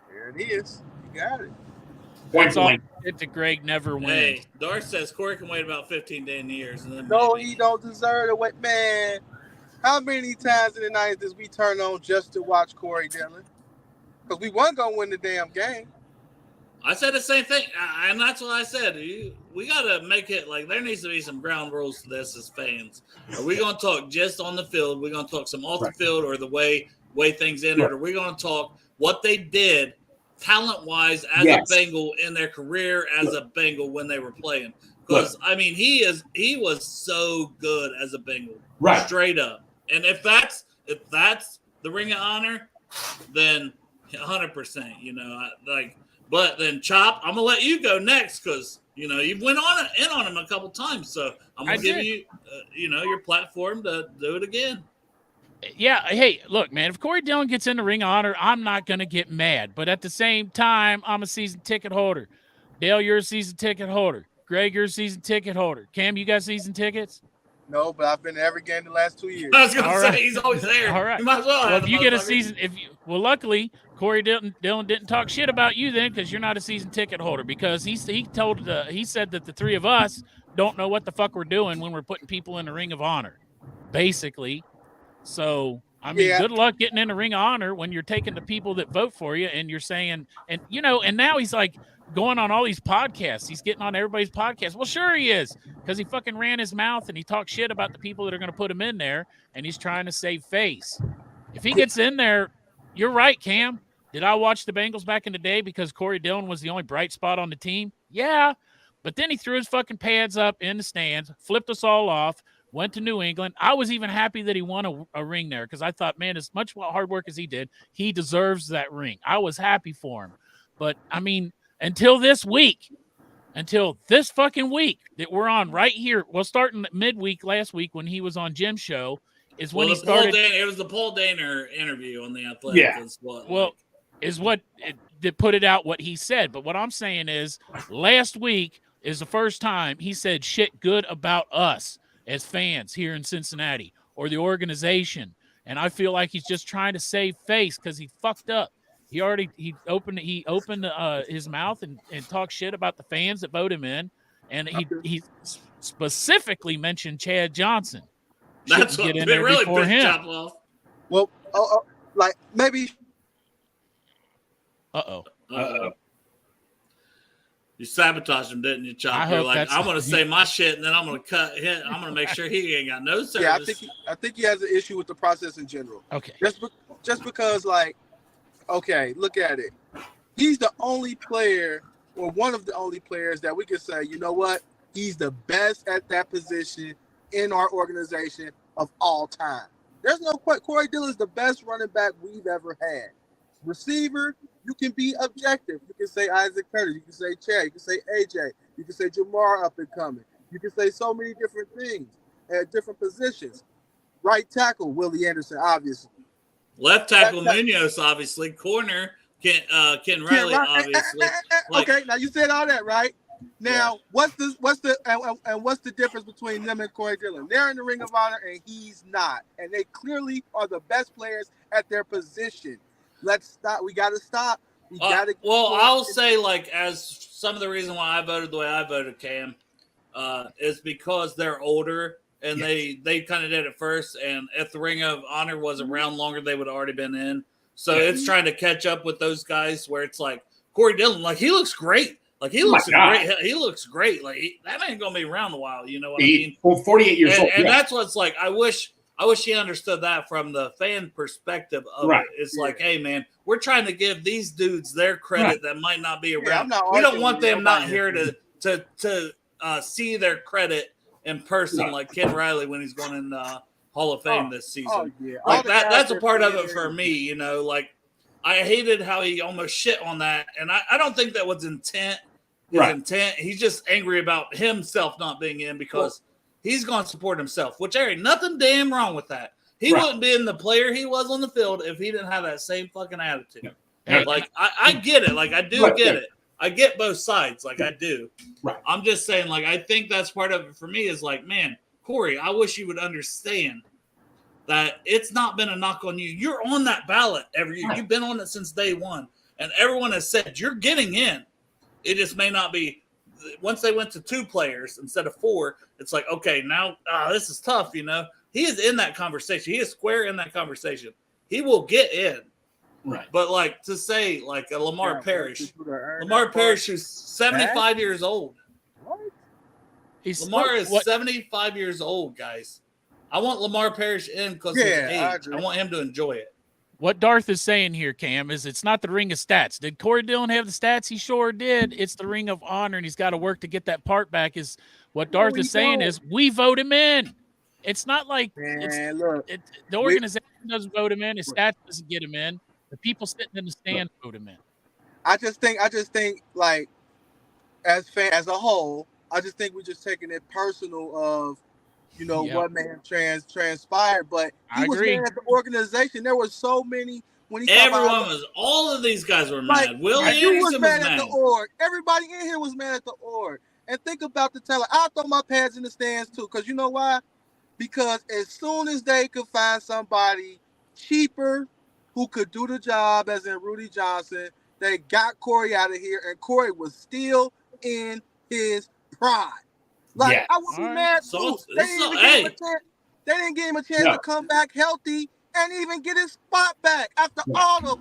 There it is. You got it. Point That's all blank. it to Greg never wins. Hey, Dark says Corey can wait about 15 damn years. And then No, maybe. he don't deserve to wait. Man, how many times in the 90s did we turn on just to watch Corey Dillon? Because we weren't going to win the damn game. I said the same thing, and that's what I said. We got to make it like there needs to be some ground rules to this as fans. Are we going to talk just on the field? We're going to talk some off the field or the way things ended? Or are we going to talk what they did talent-wise as a Bengal in their career as a Bengal when they were playing? Because, I mean, he was so good as a Bengal. Right. Straight up. And if that's the Ring of Honor, then 100%, But then, Chop, I'm gonna let you go next because you've went in on him a couple times, so I'm gonna give you, your platform to do it again. Yeah, hey, look, man, if Corey Dillon gets in the Ring of Honor, I'm not gonna get mad. But at the same time, I'm a season ticket holder. Dale, you're a season ticket holder. Greg, you're a season ticket holder. Cam, you got season tickets? No, but I've been to every game the last 2 years. I was gonna say he's always there. All right. You might as well. Well, have if the you get a motherfucker. season, luckily Corey Dillon didn't talk shit about you then because you're not a season ticket holder because he said that the three of us don't know what the fuck we're doing when we're putting people in the Ring of Honor, basically. So I mean, good luck getting in the Ring of Honor when you're taking the people that vote for you and you're saying, and now he's like going on all these podcasts. He's getting on everybody's podcast. Well, sure he is, because he fucking ran his mouth and he talked shit about the people that are going to put him in there, and he's trying to save face. If he gets in there, you're right, Cam. Did I watch the Bengals back in the day because Corey Dillon was the only bright spot on the team? Yeah. But then he threw his fucking pads up in the stands, flipped us all off, went to New England. I was even happy that he won a ring there because I thought, man, as much hard work as he did, he deserves that ring. I was happy for him. But, I mean, until this fucking week that we're on right here, well, starting midweek last week when he was on Jim's show, is when he started. It was the Paul Dehner interview on the Athletic. Yeah. That put it out what he said. But what I'm saying is last week is the first time he said shit good about us as fans here in Cincinnati or the organization. And I feel like he's just trying to save face because he fucked up. He opened his mouth and talked shit about the fans that vote him in. And he specifically mentioned Chad Johnson. That's what really pissed Chop off. Well, like maybe. Uh-oh. You sabotaged him, didn't you, Chop? You're like, I'm going to say my shit, and then I'm going to cut him. I'm going to make sure he ain't got no service. Yeah, I think he has an issue with the process in general. Okay. Just because, like, okay, look at it. He's the only player, or one of the only players that we can say, you know what? He's the best at that position in our organization of all time. There's no question. Corey Dillon is the best running back we've ever had. Receiver, you can be objective. You can say Isaac Curtis. You can say Chad. You can say AJ. You can say Jamar up and coming. You can say so many different things at different positions. Right tackle, Willie Anderson, obviously. Left tackle, Munoz, obviously. Corner, Ken Riley, obviously. Okay, now you said all that, right? Now, what's the difference between them and Corey Dillon? They're in the Ring of Honor, and he's not. And they clearly are the best players at their position. Let's stop. We got to stop. I'll say, like, as some of the reason why I voted the way I voted, Cam, is because they're older and they kind of did it first. And if the Ring of Honor was around longer, they would have already been in. So it's trying to catch up with those guys where it's like Corey Dillon, like he looks great. Like he looks great. He looks great. Like that ain't gonna be around a while. You know what I mean? Well, 48 years old. And that's what it's like. I wish he understood that from the fan perspective of it. It's like, hey man, we're trying to give these dudes their credit that might not be around. We don't want them not here to see their credit in person, like Ken Riley when he's going in Hall of Fame this season. Like that's a part of it for me. You know, like I hated how he almost shit on that, and I don't think that was intent. Intent. He's just angry about himself not being in because he's going to support himself, which there ain't nothing damn wrong with that. He wouldn't be in the player he was on the field if he didn't have that same fucking attitude. Yeah. Like I get it. Like I do get it. I get both sides. Like I do. Right. I'm just saying, like, I think that's part of it for me is like, man, Corey, I wish you would understand that it's not been a knock on you. You're on that ballot every year. You've been on it since day one. And everyone has said you're getting in. It just may not be. Once they went to 2 players instead of 4, it's like, okay, now this is tough, you know. He is in that conversation. He is square in that conversation. He will get in. Right. But, like, to say, like, a Lamar Parrish who's 75 years old. What? Lamar is 75 years old, guys. I want Lamar Parrish in because of his age. I want him to enjoy it. What Darth is saying here, Cam, is it's not the ring of stats. Did Corey Dillon have the stats? He sure did. It's the Ring of Honor, and he's got to work to get that part back. Is what Darth is saying is we vote him in. It's not like the organization doesn't vote him in. His stats doesn't get him in. The people sitting in the stand vote him in. I just think like as a whole, I just think we're just taking it personal of, you know, what may have transpired, but he was mad at the organization. There were so many when he all of these guys were mad. Like, Willie Anderson was mad at the org. Everybody in here was mad at the org. And think about the talent. I'll throw my pads in the stands too, because you know why? Because as soon as they could find somebody cheaper who could do the job, as in Rudy Johnson, they got Corey out of here, and Corey was still in his pride. Like, I was mad too. They didn't give him a chance to come back healthy and even get his spot back after all the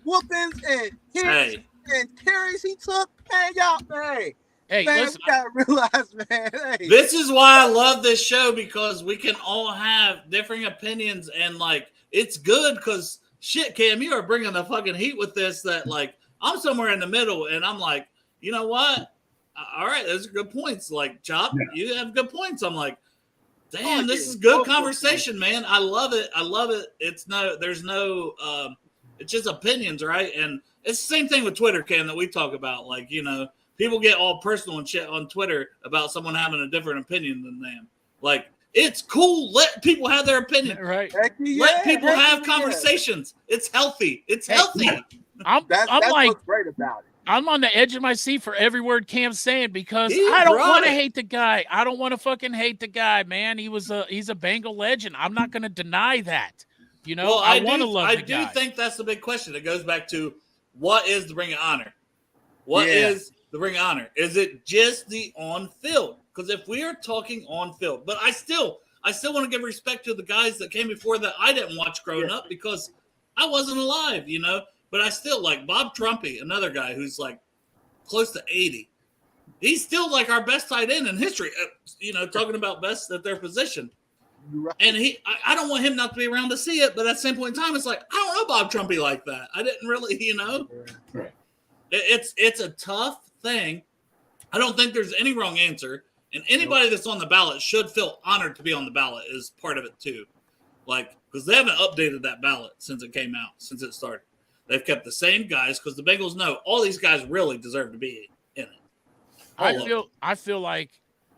whoopings and hits and carries he took. Man, y'all, man, listen, we gotta realize, man. Hey. This is why I love this show, because we can all have differing opinions, and like it's good because shit, Cam, you are bringing the fucking heat with this. That like I'm somewhere in the middle, and I'm like, you know what? All right, those are good points. Like, Chop, you have good points. I'm like, damn, this is good conversation, man. I love it. I love it. It's just opinions, right? And it's the same thing with Twitter, Cam, that we talk about. Like, you know, people get all personal and shit on Twitter about someone having a different opinion than them. Like, it's cool. Let people have their opinion. Right. Let people have conversations. It's healthy. It's healthy. I'm that's like, what's great about it. I'm on the edge of my seat for every word Cam's saying, because I don't want to hate the guy. I don't want to fucking hate the guy, man. He's a Bengal legend. I'm not going to deny that. You know, well, I want to love the guy. I do think that's the big question. It goes back to, what is the Ring of Honor? What is the Ring of Honor? Is it just the on-field? Because if we are talking on-field, but I still want to give respect to the guys that came before that I didn't watch growing up, because I wasn't alive, you know. But I still like Bob Trumpy, another guy who's like close to 80. He's still like our best tight end in history, you know, talking about best at their position. Right. And I don't want him not to be around to see it, but at the same point in time, it's like, I don't know Bob Trumpy like that. I didn't really, you know. Right. It's a tough thing. I don't think there's any wrong answer. And anybody that's on the ballot should feel honored to be on the ballot is part of it too. Like, because they haven't updated that ballot since it came out, since it started. They've kept the same guys because the Bengals know all these guys really deserve to be in it. I feel like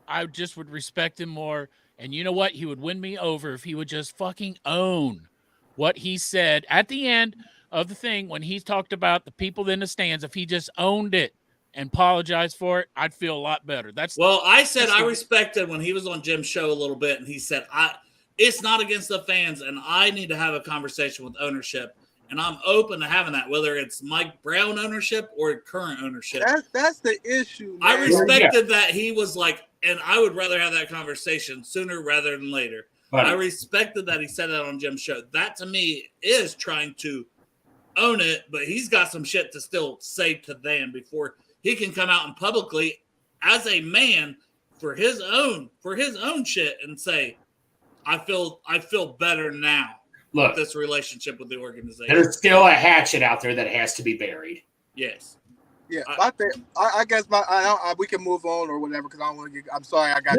I just would respect him more. And you know what? He would win me over if he would just fucking own what he said at the end of the thing when he talked about the people in the stands. If he just owned it and apologized for it, I'd feel a lot better. I said I respected when he was on Jim's show a little bit, and he said it's not against the fans, and I need to have a conversation with ownership. And I'm open to having that, whether it's Mike Brown ownership or current ownership. That's the issue, man. I respected that he was like, and I would rather have that conversation sooner rather than later. Buddy. I respected that he said that on Jim's show. That to me is trying to own it, but he's got some shit to still say to them before he can come out and publicly, as a man, for his own shit and say, I feel better now. Look, with this relationship with the organization. There's still a hatchet out there that has to be buried. Yes. Yeah, I guess we can move on or whatever because I don't want to get. I'm sorry, I got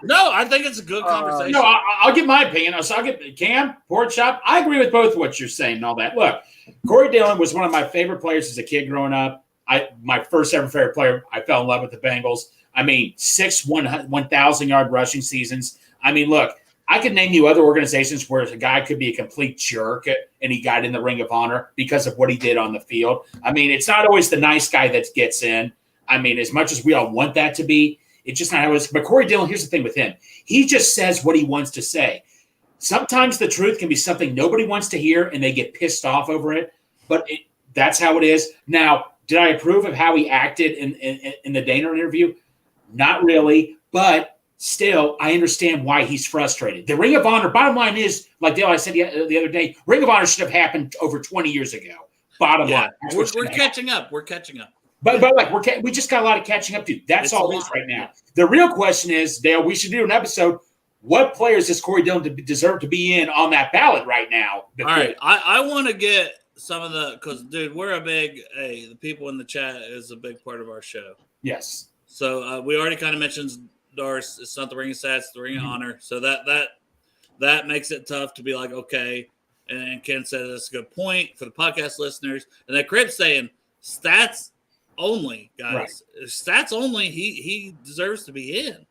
no. I think it's a good conversation. No, I'll give my opinion. So I'll get Cam, Pork Chop. I agree with both what you're saying and all that. Look, Corey Dillon was one of my favorite players as a kid growing up. My first ever favorite player. I fell in love with the Bengals. I mean, 1,000-yard rushing seasons. I mean, look. I could name you other organizations where a guy could be a complete jerk and he got in the Ring of Honor because of what he did on the field. I mean, it's not always the nice guy that gets in. I mean, as much as we all want that to be, it's just not always. But Corey Dillon, here's the thing with him. He just says what he wants to say. Sometimes the truth can be something nobody wants to hear and they get pissed off over it. But that's how it is. Now, did I approve of how he acted in the Dana interview? Not really, but still, I understand why he's frustrated. The Ring of Honor, bottom line is, like Dale, I said the other day, Ring of Honor should have happened over 20 years ago. Bottom line. We're catching up. We're catching up. But like we just got a lot of catching up to. That's all it is right now. The real question is, Dale, we should do an episode. What players does Corey Dillon deserve to be in on that ballot right now? All right. I want to get some of because, dude, we're the people in the chat is a big part of our show. Yes. So we already kind of mentioned Darce, it's not the Ring of Stats, it's the Ring of Honor. So that makes it tough to be like, okay. And Ken said that's a good point for the podcast listeners. And then Crib's saying stats only, guys. Right. Stats only, he deserves to be in.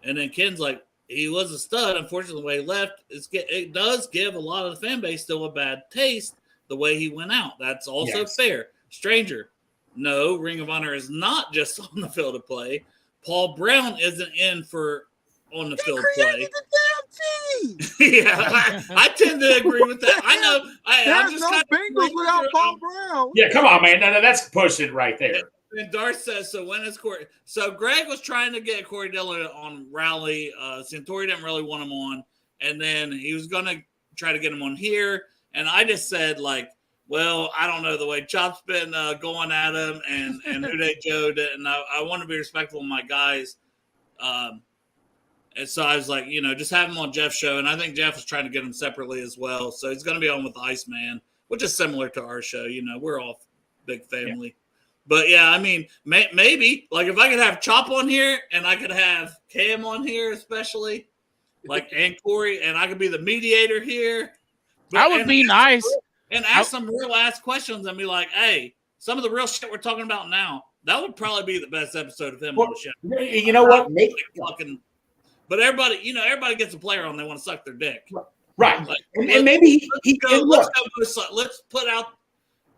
And then Ken's like, he was a stud. Unfortunately, the way he left, it does give a lot of the fan base still a bad taste the way he went out. That's also fair. Stranger, no, Ring of Honor is not just on the field of play. Paul Brown isn't in for on the field play. The damn team. Yeah, I tend to agree with that. I know. There's no Bengals without Paul Brown. Yeah, come on, man. No, that's pushing right there. And Darth says, so when is Corey? So Greg was trying to get Corey Dillon on Rally. Santori didn't really want him on. And then he was going to try to get him on here. And I just said, like, well, I don't know the way Chop's been going at him and Uday Joe did, and I want to be respectful of my guys. And so I was like, just have him on Jeff's show. And I think Jeff was trying to get him separately as well. So he's going to be on with Iceman, which is similar to our show. We're all big family. Yeah. But, yeah, I mean, maybe. Like, if I could have Chop on here and I could have Cam on here especially, and Corey, and I could be the mediator here. That would be nice. And ask some real ass questions and be like, hey, some of the real shit we're talking about now, that would probably be the best episode of him on the show. You know what? But everybody gets a player on, they want to suck their dick. Right. And maybe let's put out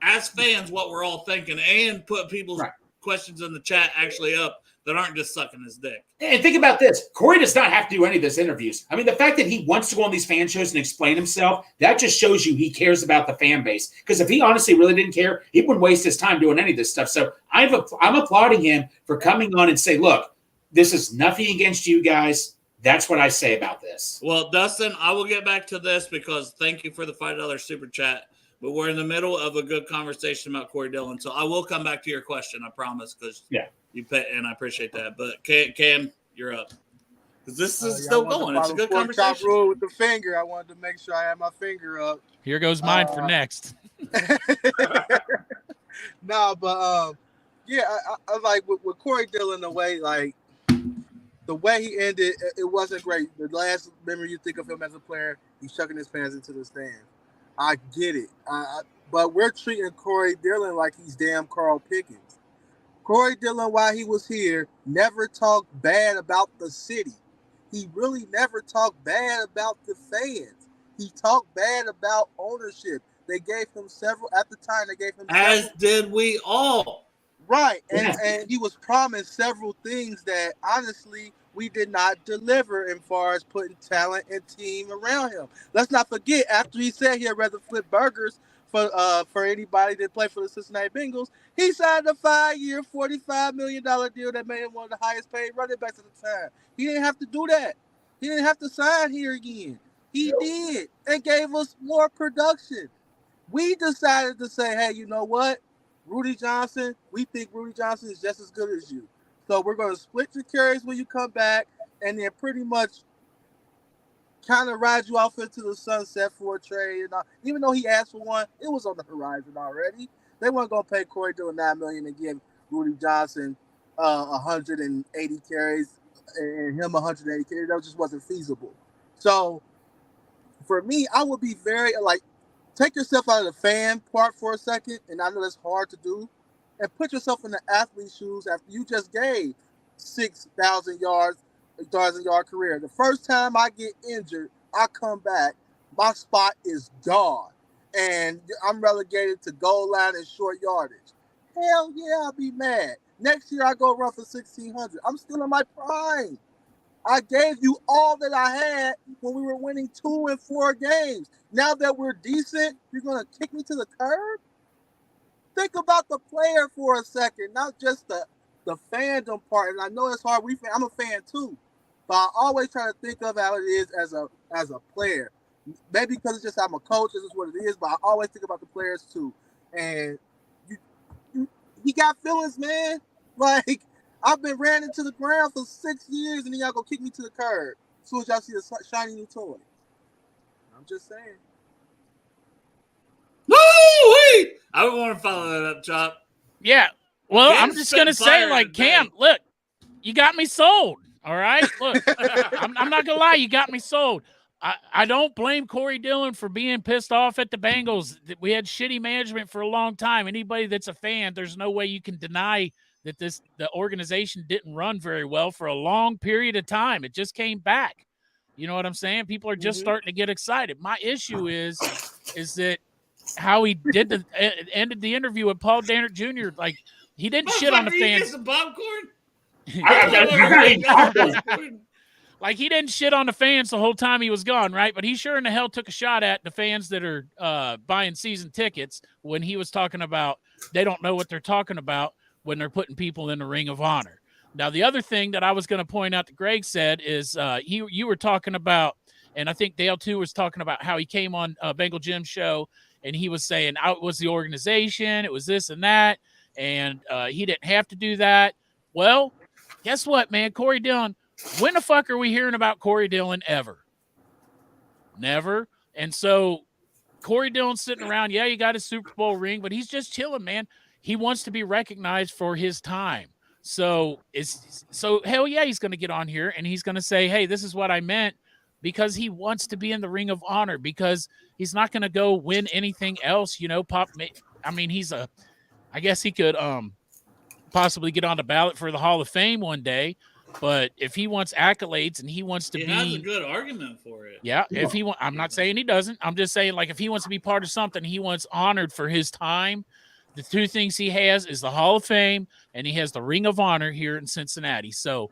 as fans what we're all thinking and put people's questions in the chat actually up that aren't just sucking his dick. And think about this. Corey does not have to do any of this interviews. I mean, the fact that he wants to go on these fan shows and explain himself, that just shows you he cares about the fan base. Because if he honestly really didn't care, he wouldn't waste his time doing any of this stuff. So I'm applauding him for coming on and say, look, this is nothing against you guys. That's what I say about this. Well, Dustin, I will get back to this because thank you for the $5 super chat. But we're in the middle of a good conversation about Corey Dillon. So I will come back to your question, I promise, because you pay, and I appreciate that. But Cam, you're up. Because this is still going. It's a good conversation. Rule with the finger. I wanted to make sure I had my finger up. Here goes mine for next. No, but I like with Corey Dillon, the way he ended, it wasn't great. The last memory you think of him as a player, he's chucking his pants into the stand. I get it. But we're treating Corey Dillon like he's damn Carl Pickens. Corey Dillon, while he was here, never talked bad about the city. He really never talked bad about the fans. He talked bad about ownership. They gave him several, at the time, as did we all. Right. And he was promised several things that, honestly, we did not deliver as far as putting talent and team around him. Let's not forget, after he said he'd rather flip burgers for anybody that played for the Cincinnati Bengals. He signed a 5-year, $45 million deal that made him one of the highest paid running backs at the time. He didn't have to do that. He didn't have to sign here again. He did and gave us more production. We decided to say, hey, you know what? Rudy Johnson, we think Rudy Johnson is just as good as you. So we're going to split your carries when you come back and then pretty much kind of ride you off into the sunset for a trade. And even though he asked for one, it was on the horizon already. They weren't going to pay Corey Dillon $9 million and give Rudy Johnson 180 carries and him 180 carries. That just wasn't feasible. So for me, I would be very take yourself out of the fan part for a second, and I know that's hard to do, and put yourself in the athlete's shoes after you just gave 6,000 yards in your career. The first time I get injured, I come back, my spot is gone, and I'm relegated to goal line and short yardage. Hell yeah, I'll be mad. Next year, I go run for 1,600. I'm still in my prime. I gave you all that I had when we were winning 2 and 4 games. Now that we're decent, you're going to kick me to the curb? Think about the player for a second, not just the fandom part. And I know it's hard. I'm a fan too, but I always try to think of how it is as a player. Maybe because it's just I'm a coach, this is what it is, but I always think about the players too. And he got feelings, man. Like, I've been ran into the ground for 6 years, and then y'all gonna kick me to the curb as soon as y'all see a shiny new toy. I'm just saying. Woo-wee! I would want to follow that up, Chop. Yeah. Well, Cam's I'm just gonna say, like, Cam, look, you got me sold. All right. Look, I'm not gonna lie, you got me sold. I don't blame Corey Dillon for being pissed off at the Bengals. We had shitty management for a long time. Anybody that's a fan, there's no way you can deny that the organization didn't run very well for a long period of time. It just came back. You know what I'm saying? People are just starting to get excited. My issue is that how he ended the interview with Paul Dannert Jr. Like, he didn't shit on the fans. Some popcorn? Like, he didn't shit on the fans the whole time he was gone, right? But he sure in the hell took a shot at the fans that are buying season tickets when he was talking about they don't know what they're talking about when they're putting people in the Ring of Honor. Now, the other thing that I was going to point out that Greg said is you were talking about, and I think Dale too was talking about how he came on Bengal Jim's show, and he was saying it was the organization, it was this and that, and he didn't have to do that. Well, guess what, man? Corey Dillon, when the fuck are we hearing about Corey Dillon ever? Never. And so Corey Dillon's sitting around. Yeah, he got his Super Bowl ring, but he's just chilling, man. He wants to be recognized for his time. So hell yeah, he's going to get on here and he's going to say, hey, this is what I meant, because he wants to be in the Ring of Honor, because he's not going to go win anything else. You know, I mean, I guess he could possibly get on the ballot for the Hall of Fame one day. But if he wants accolades and he wants to he has a good argument for it. Yeah. If he I'm not saying he doesn't. I'm just saying, like, if he wants to be part of something, he wants honored for his time. The two things he has is the Hall of Fame and he has the Ring of Honor here in Cincinnati. So,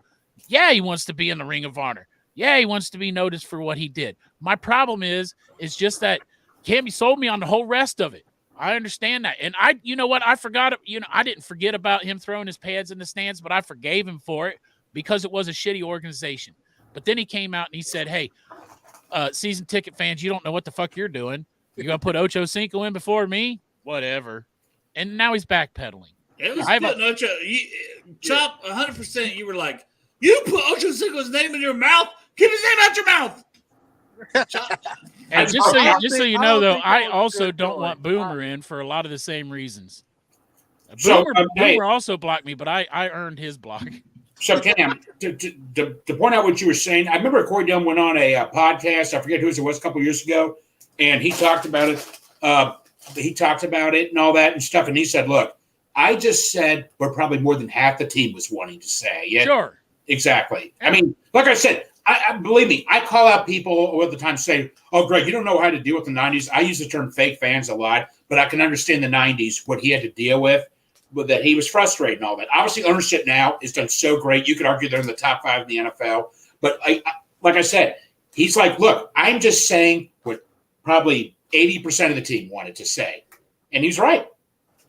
yeah, he wants to be in the Ring of Honor. Yeah, he wants to be noticed for what he did. My problem is just that Cammy sold me on the whole rest of it. I understand that. And you know what? I forgot. I didn't forget about him throwing his pads in the stands, but I forgave him for it, because it was a shitty organization. But then he came out and he said, hey, season ticket fans, you don't know what the fuck you're doing. You're going to put Ocho Cinco in before me? Whatever. And now he's backpedaling. It was good, Ocho. Chop, 100%, you were like, you put Ocho Cinco's name in your mouth? Keep his name out your mouth. Hey, just so you know, though, I also don't want Boomer in for a lot of the same reasons. Boomer also blocked me, but I earned his block. So, Cam, to point out what you were saying, I remember Corey Dillon went on a podcast. I forget whose it was a couple years ago, and he talked about it. He talked about it and all that and stuff. And he said, look, I just said what probably more than half the team was wanting to say. Yeah, sure. Exactly. Yeah. I mean, like I said, I believe me, I call out people all the time say, oh, Greg, you don't know how to deal with the 90s. I use the term fake fans a lot, but I can understand the 90s, what he had to deal with that he was frustrated and all that. Obviously, ownership now is done so great. You could argue they're in the top 5 in the NFL. But like I said, he's like, look, I'm just saying what probably 80% of the team wanted to say. And he's right.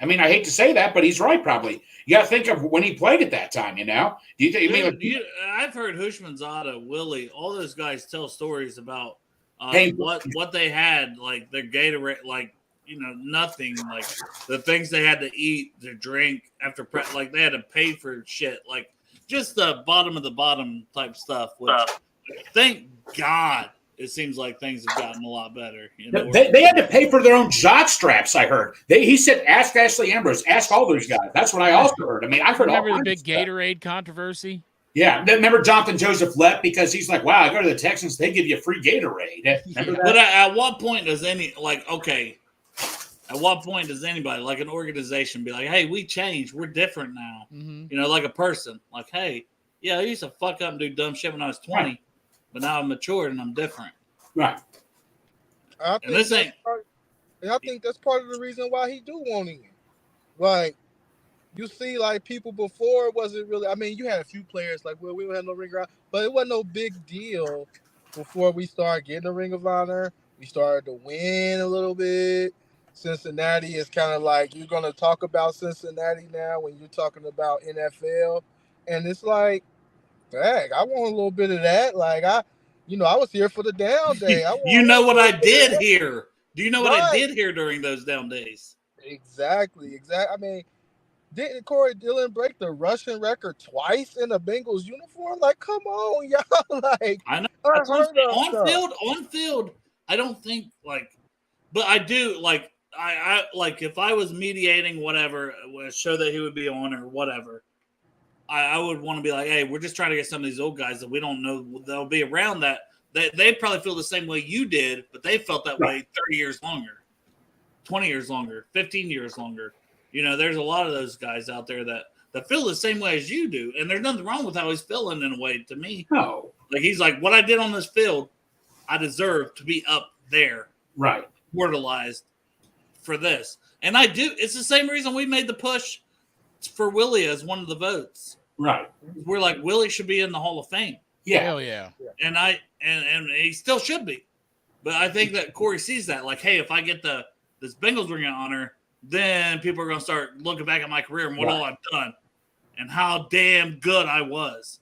I mean, I hate to say that, but he's right. Probably. You got to think of when he played at that time. Do you think? I've heard Hushmanzada, Willie, all those guys tell stories about what they had, like their Gatorade, like nothing, like the things they had to eat, to drink after like they had to pay for shit, like just the bottom of the bottom type stuff. Which thank God. It seems like things have gotten a lot better. They had to pay for their own jock straps, I heard. He said, ask Ashley Ambrose, ask all those guys. That's what I also heard. I mean, I've heard remember the big Gatorade controversy? Yeah. Remember Jonathan Joseph left because he's like, wow, I go to the Texans, they give you a free Gatorade. But at what point does anybody, like an organization, be like, hey, we changed. We're different now. Mm-hmm. Like a person. Like, hey, yeah, I used to fuck up and do dumb shit when I was 20. Right. But now I'm matured and I'm different. Right. I think that's part of the reason why he do want in. Like, you see, like, people before wasn't really. I mean, you had a few players like, well, we don't have no ring around, but it wasn't no big deal before we started getting a Ring of Honor. We started to win a little bit. Cincinnati is kind of like, you're going to talk about Cincinnati now when you're talking about NFL, and it's like, dang, I want a little bit of that. Like, I was here for the down day. What I did here? Do you know what I did here during those down days? Exactly. I mean, didn't Corey Dillon break the rushing record twice in a Bengals uniform? Like, come on, y'all. Like, I know. On field, I don't think but I do I like if I was mediating whatever a show that he would be on or whatever. I would want to be like, hey, we're just trying to get some of these old guys that we don't know they'll be around that. They probably feel the same way you did, but they felt that way 30 years longer, 20 years longer, 15 years longer. There's a lot of those guys out there that feel the same way as you do. And there's nothing wrong with how he's feeling in a way to me. No. Like, he's like, what I did on this field, I deserve to be up there. Right. Immortalized for this. And I do. It's the same reason we made the push for Willie as one of the votes. Right. We're like, Willie should be in the Hall of Fame. Yeah. Hell yeah. And and he still should be. But I think that Corey sees that. Like, hey, if I get this Bengals Ring of Honor, then people are going to start looking back at my career and what all I've done and how damn good I was.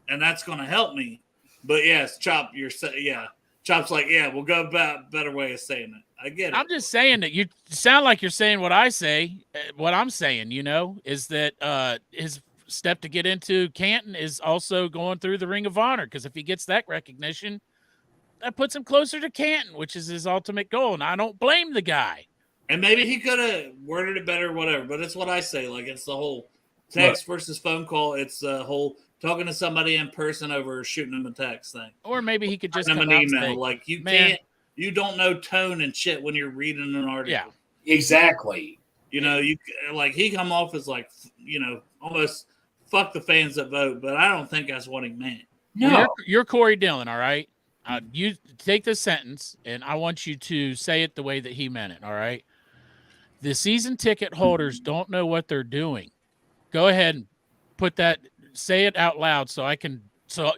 And that's going to help me. But yes, Chop, Chop's like, yeah, we'll go about better way of saying it. I get it. I'm just saying that you sound like you're saying what I say. What I'm saying, is that his step to get into Canton is also going through the Ring of Honor, because if he gets that recognition, that puts him closer to Canton, which is his ultimate goal. And I don't blame the guy. And maybe he could have worded it better, whatever. But it's what I say. Like, it's the whole text versus phone call. It's the whole talking to somebody in person over shooting them a text thing. Or maybe he could just come come an out email. and say, like, you don't know tone and shit when you're reading an article. Yeah, exactly. You he come off as like, almost fuck the fans that vote, but I don't think that's what he meant. No. Well, you're Corey Dillon, all right? You take this sentence, and I want you to say it the way that he meant it, all right? The season ticket holders don't know what they're doing. Go ahead and say it out loud so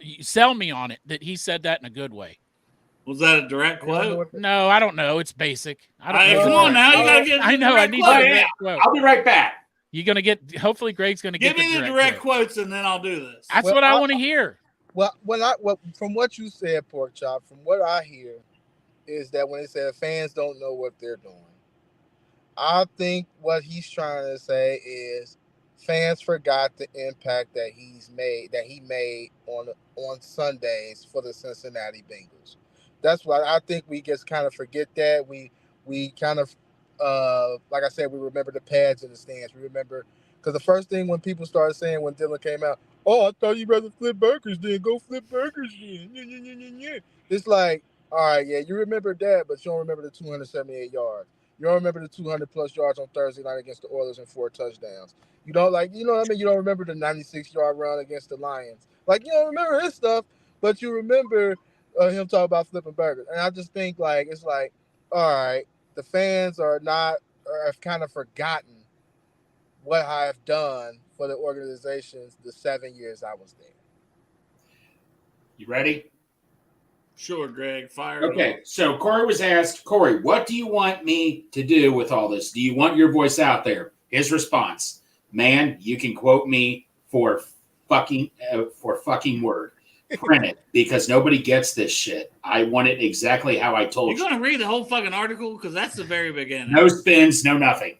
you sell me on it that he said that in a good way. Was that a direct quote? No, I don't know. It's basic. Come on now. You got to get I know. I need a direct quote. I'll be right back. You're going to get, hopefully Greg's going to get me the direct quotes and then I'll do this. That's what I want to hear. Well, from what you said, Pork Chop, from what I hear is that when they say the fans don't know what they're doing, I think what he's trying to say is fans forgot the impact that he made on Sundays for the Cincinnati Bengals. That's why I think we just kind of forget that. We kind of, like I said, we remember the pads in the stands. We remember, because the first thing when people started saying when Dillon came out, oh, I thought you'd rather flip burgers than go flip burgers then. It's like, all right, yeah, you remember that, but you don't remember the 278 yards. You don't remember the 200-plus yards on Thursday night against the Oilers and 4 touchdowns. You don't what I mean? You don't remember the 96-yard run against the Lions. Like, you don't remember his stuff, but you remember him talk about flipping burgers. And I just think, like, it's like, all right, the fans have kind of forgotten what I have done for the organizations the 7 years I was there. You ready? Sure, Greg. Fire it Okay, off. so Corey was asked, Corey, what do you want me to do with all this? Do you want your voice out there? His response, man, you can quote me for fucking word. Print it, because nobody gets this shit. I want it exactly how I told You you. gonna read the whole fucking article? Because that's the very beginning. No spins, no nothing.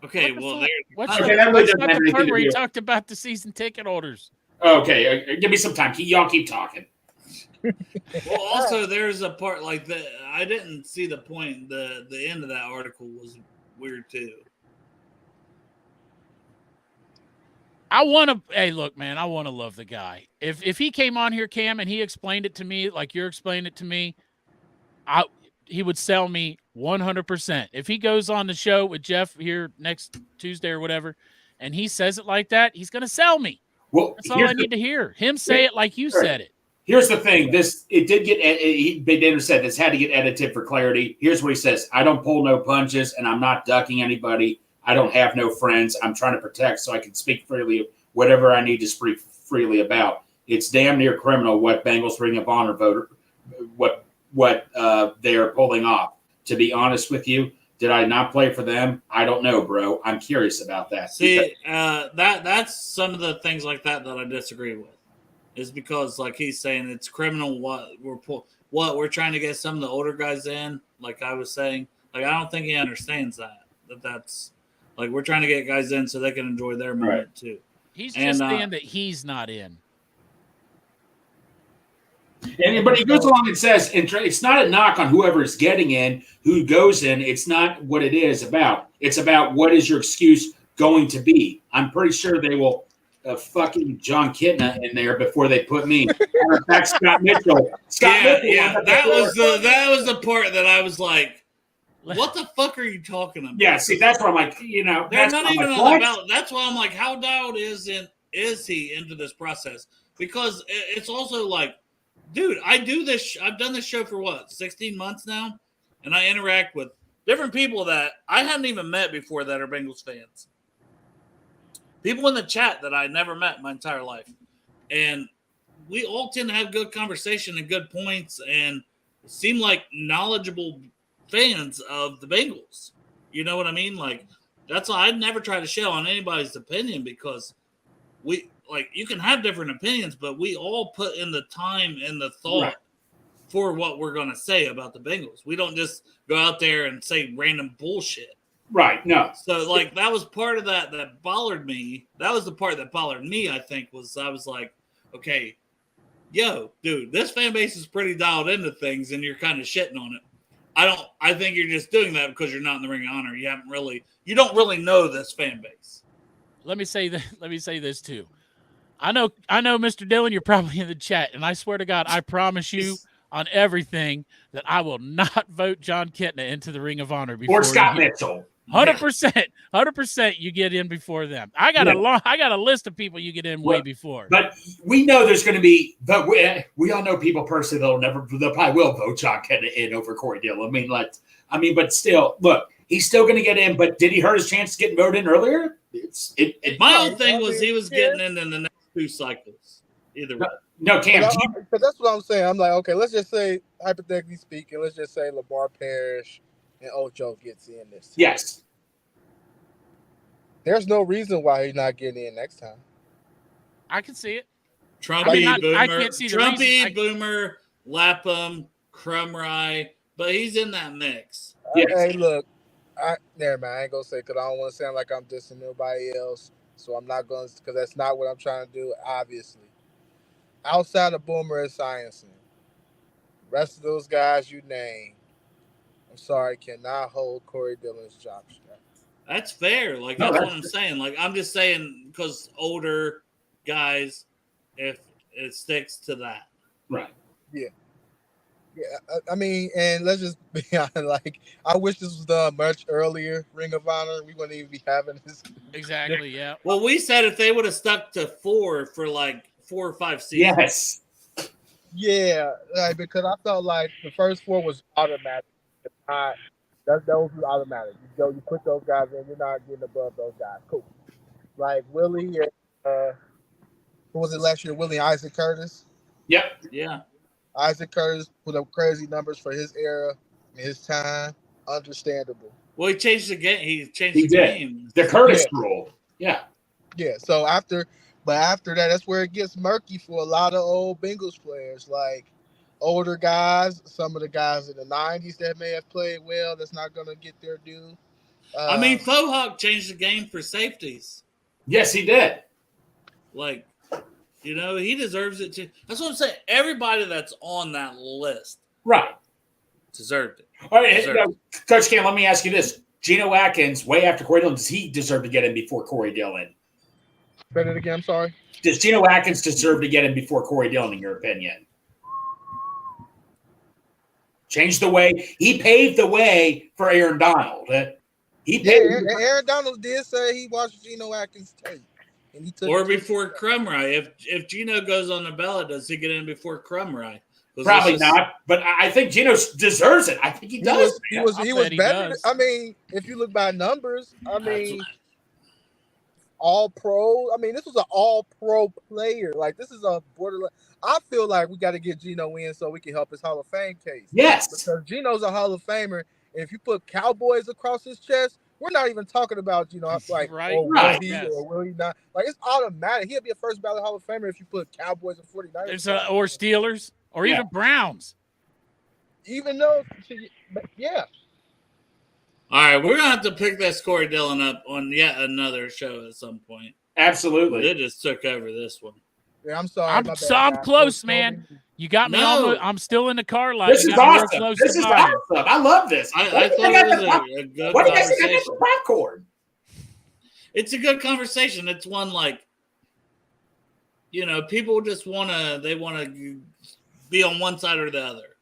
Okay, What the well, fuck? there. What's Okay, the, that really what's doesn't not have the anything part to where he do. talked about the season ticket holders? Okay, give me some time. Y'all keep talking. Well, also there's a part like that. I didn't see the point. The end of that article was weird too. I want to. Hey, look, man, I want to love the guy. If he came on here, Cam, and he explained it to me like you're explaining it to me, he would sell me 100%. If he goes on the show with Jeff here next Tuesday or whatever, and he says it like that, he's going to sell me. Well, That's all I need to hear. Him say it like you Sure. said it. Here's the thing. It did get. Big Dana said this had to get edited for clarity. Here's what he says: I don't pull no punches, and I'm not ducking anybody. I don't have no friends. I'm trying to protect so I can speak freely of whatever I need to speak freely about. It's damn near criminal what Bengals Ring of Honor voter, what they are pulling off. To be honest with you, did I not play for them? I don't know, bro. I'm curious about that. See, that's some of the things like that I disagree with. Is because like he's saying it's criminal what we're trying to get some of the older guys in. Like I was saying, like I don't think he understands that's like we're trying to get guys in so they can enjoy their moment too. He's just saying that he's not in. But he goes along and says, it's not a knock on whoever is getting in, who goes in. It's not what it is about. It's about what is your excuse going to be. I'm pretty sure they will fucking John Kitna in there before they put me. In fact, Scott Mitchell. Yeah, that was the part that I was like, what the fuck are you talking about? Yeah, see, that's why I'm like, they're not even on the ballot. That's why I'm like, how dialed is he into this process? Because it's also like, dude, I do this. I've done this show for what, 16 months now, and I interact with different people that I hadn't even met before that are Bengals fans. People in the chat that I never met my entire life, and we all tend to have good conversation and good points, and seem like knowledgeable fans of the Bengals. You know what I mean? Like that's why I'd never try to shell on anybody's opinion because you can have different opinions, but we all put in the time and the thought for what we're going to say about the Bengals. We don't just go out there and say random bullshit. Right. No. So like that was part of that bothered me. That was the part that bothered me, I think, was I was like, okay, yo, dude, this fan base is pretty dialed into things and you're kind of shitting on it. I think you're just doing that because you're not in the Ring of Honor. You don't really know this fan base. Let me say this too. I know, Mr. Dillon, you're probably in the chat, and I swear to God, I promise you on everything that I will not vote John Kitna into the Ring of Honor before or Scott Mitchell. 100%, you get in before them. I got a list of people you get in way before. But we know there's going to be, but we all know people personally they'll probably will vote John Kitna in over Corey Dillon. But still, look, he's still going to get in. But did he hurt his chance of getting voted in earlier? My whole thing was he was getting in the next 2 cycles. Either way. No, Cam. Because that's what I'm saying. I'm like, okay, let's just say, hypothetically speaking, let's just say Lamar Parrish and Ocho gets in this time. Yes. There's no reason why he's not getting in next time. I can see it. Trumpy, Boomer, Lapham, Crumry, but he's in that mix. Yes. Hey, look, never mind. I ain't gonna say because I don't want to sound like I'm dissing nobody else. So I'm not going to, because that's not what I'm trying to do. Obviously, outside of Boomer and Science, rest of those guys you name, I'm sorry, cannot hold Corey Dillon's job strap. That's fair. Like that's what I'm saying. Like I'm just saying because older guys, if it sticks to that, right? Yeah. I mean, and let's just be honest. Like, I wish this was done much earlier. Ring of Honor, we wouldn't even be having this. Exactly. Yeah. Well, we said if they would have stuck to 4 for like 4 or 5 seasons. Yes. Yeah, because I felt like the first 4 was automatic. Those was automatic. You put those guys in, you're not getting above those guys. Cool. Like Willie and who was it last year? Willie Isaac Curtis. Yep. Yeah. Isaac Curtis put up crazy numbers for his era and his time. Understandable. Well, he changed the game. He changed He the did. game. The Curtis Yeah. rule. Yeah. Yeah. So after that, that's where it gets murky for a lot of old Bengals players, like older guys. Some of the guys in the '90s that may have played well, that's not going to get their due. I mean, Faux Hawk changed the game for safeties. Yes, he did. Like, he deserves it too. That's what I'm saying. Everybody that's on that list Right. deserved it. All right, Coach Cam, let me ask you this. Geno Atkins, way after Corey Dillon, does he deserve to get in before Corey Dillon? Say that again, I'm sorry. Does Geno Atkins deserve to get in before Corey Dillon, in your opinion? Changed the way. He paved the way for Aaron Donald. Aaron Donald did say he watched Geno Atkins tape. And he took or before Crumry. If Geno goes on the ballot, does he get in before Crumry? Probably not, but I think Geno deserves it. I think he does. He was better. I mean, if you look by numbers, all pro. I mean, this was an all pro player. Like, this is a borderline. I feel like we got to get Geno in so we can help his Hall of Fame case. Yes. Because Geno's a Hall of Famer. And if you put Cowboys across his chest, we're not even talking about, like, will he or will he not? Like, it's automatic. He'll be a first ballot Hall of Famer if you put Cowboys and 49ers. Or Steelers. Or even Browns. Even though, yeah. All right, we're gonna have to pick that Corey Dillon up on yet another show at some point. Absolutely, they just took over this one. Yeah, I'm sorry. I'm close, man. You got me. I'm still in the car lot. This is awesome. This is awesome. I love this. I thought it was a good what do you guys conversation. think of popcorn? It's a good conversation. It's one like, people just want to be on one side or the other,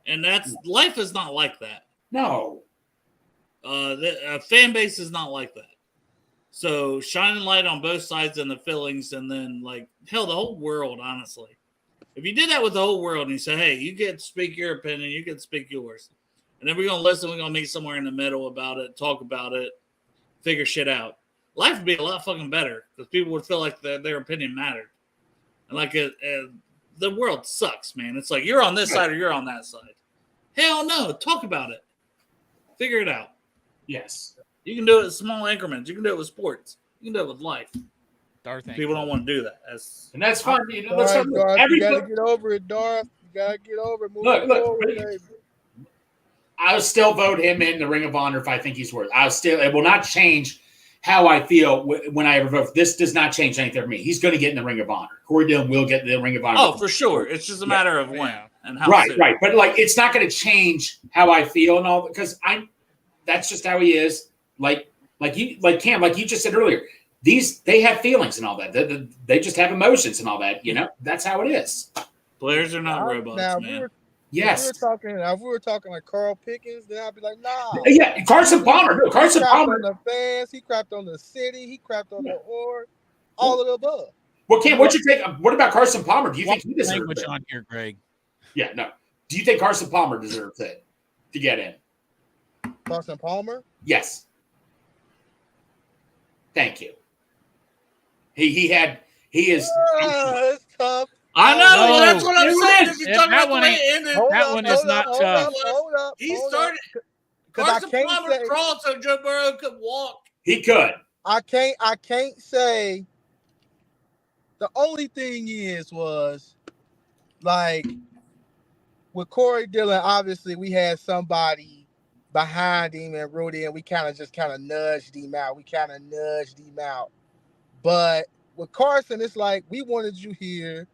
and life is not like that. No. The fan base is not like that. So shining light on both sides and the feelings, and then the whole world, honestly. If you did that with the whole world and you say, hey, you get to speak your opinion, you get to speak yours. And then we're going to listen, we're going to meet somewhere in the middle about it, talk about it, figure shit out. Life would be a lot fucking better because people would feel like their opinion mattered. And the world sucks, man. It's like you're on this side or you're on that side. Hell no. Talk about it. Figure it out. Yes. You can do it in small increments. You can do it with sports. You can do it with life. People don't want to do that. And that's fine. You got to get over it, Darth. You got to get over it. Move forward, baby. I'll still vote him in the Ring of Honor if I think he's worth it. It will not change how I feel when I ever vote. This does not change anything for me. He's going to get in the Ring of Honor. Corey Dillon will get in the Ring of Honor. Oh, for sure. It's just a matter of when and how. Right. But it's not going to change how I feel and all, because that's just how he is. Like Cam, like you just said earlier, they have feelings and all that. They just have emotions and all that. That's how it is. Players are not robots, man. Yes. If we were talking like Carl Pickens, then I'd be like, nah. Yeah, Carson Palmer. No, Carson Palmer. On the fans, he crapped on the city, he crapped on the org, all of the above. Well, Cam, what about Carson Palmer? Do you think he deserves it? On here, Greg. Yeah, no. Do you think Carson Palmer deserves it to get in? Carson Palmer? Yes. Thank you. He is. It's tough. I know. That's what I'm saying. If you talk about the way it ended, that one is not tough. He started. Carson Palmer crawled so Joe Burrow could walk. He could. I can't say. The only thing was like with Corey Dillon. Obviously, we had somebody behind him and Rudy, and we kind of nudged him out. But with Carson, it's like we wanted you here.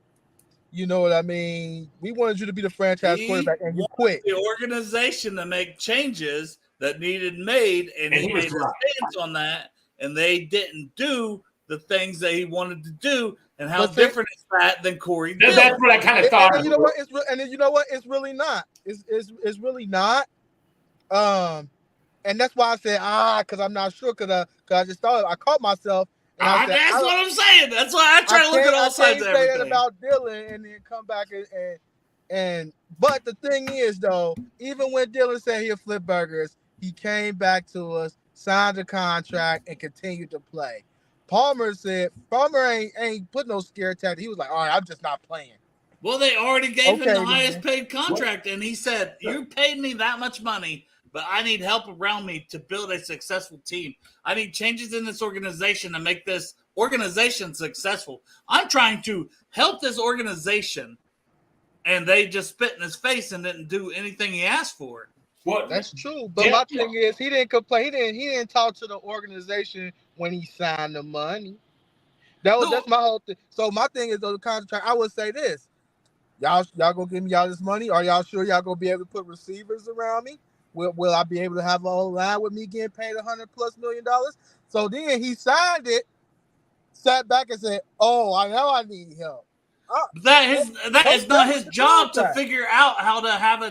You know what I mean? We wanted you to be the franchise quarterback, and you quit. The organization to make changes that needed made, and he made a stance on that, and they didn't do the things that he wanted to do. And how different is that than Corey Dillon? That's what I kind of thought. And you know what? It's really not. It's really not. And that's why I said because I'm not sure because I just thought I caught myself. That's what I'm saying. That's why I try to look at all sides of everything. I can't say that about Dillon and then come back and but the thing is though, even when Dillon said he'll flip burgers, he came back to us, signed a contract, and continued to play. Palmer ain't put no scare tactic. He was like, all right, I'm just not playing. Well, they already gave him the Okay, highest then. paid contract, and he said, "You paid me that much money, but I need help around me to build a successful team. I need changes in this organization to make this organization successful. I'm trying to help this organization." And they just spit in his face and didn't do anything he asked for. Well, That's true. But my thing is, he didn't complain. He didn't talk to the organization when he signed the money. That's my whole thing. So my thing is, the contract. I would say this: y'all gonna give me y'all this money? Are y'all sure y'all gonna be able to put receivers around me? Will I be able to have a whole line with me getting paid $100+ million? So then he signed it, sat back and said, "Oh, I know I need help." That is not his job to figure out how to have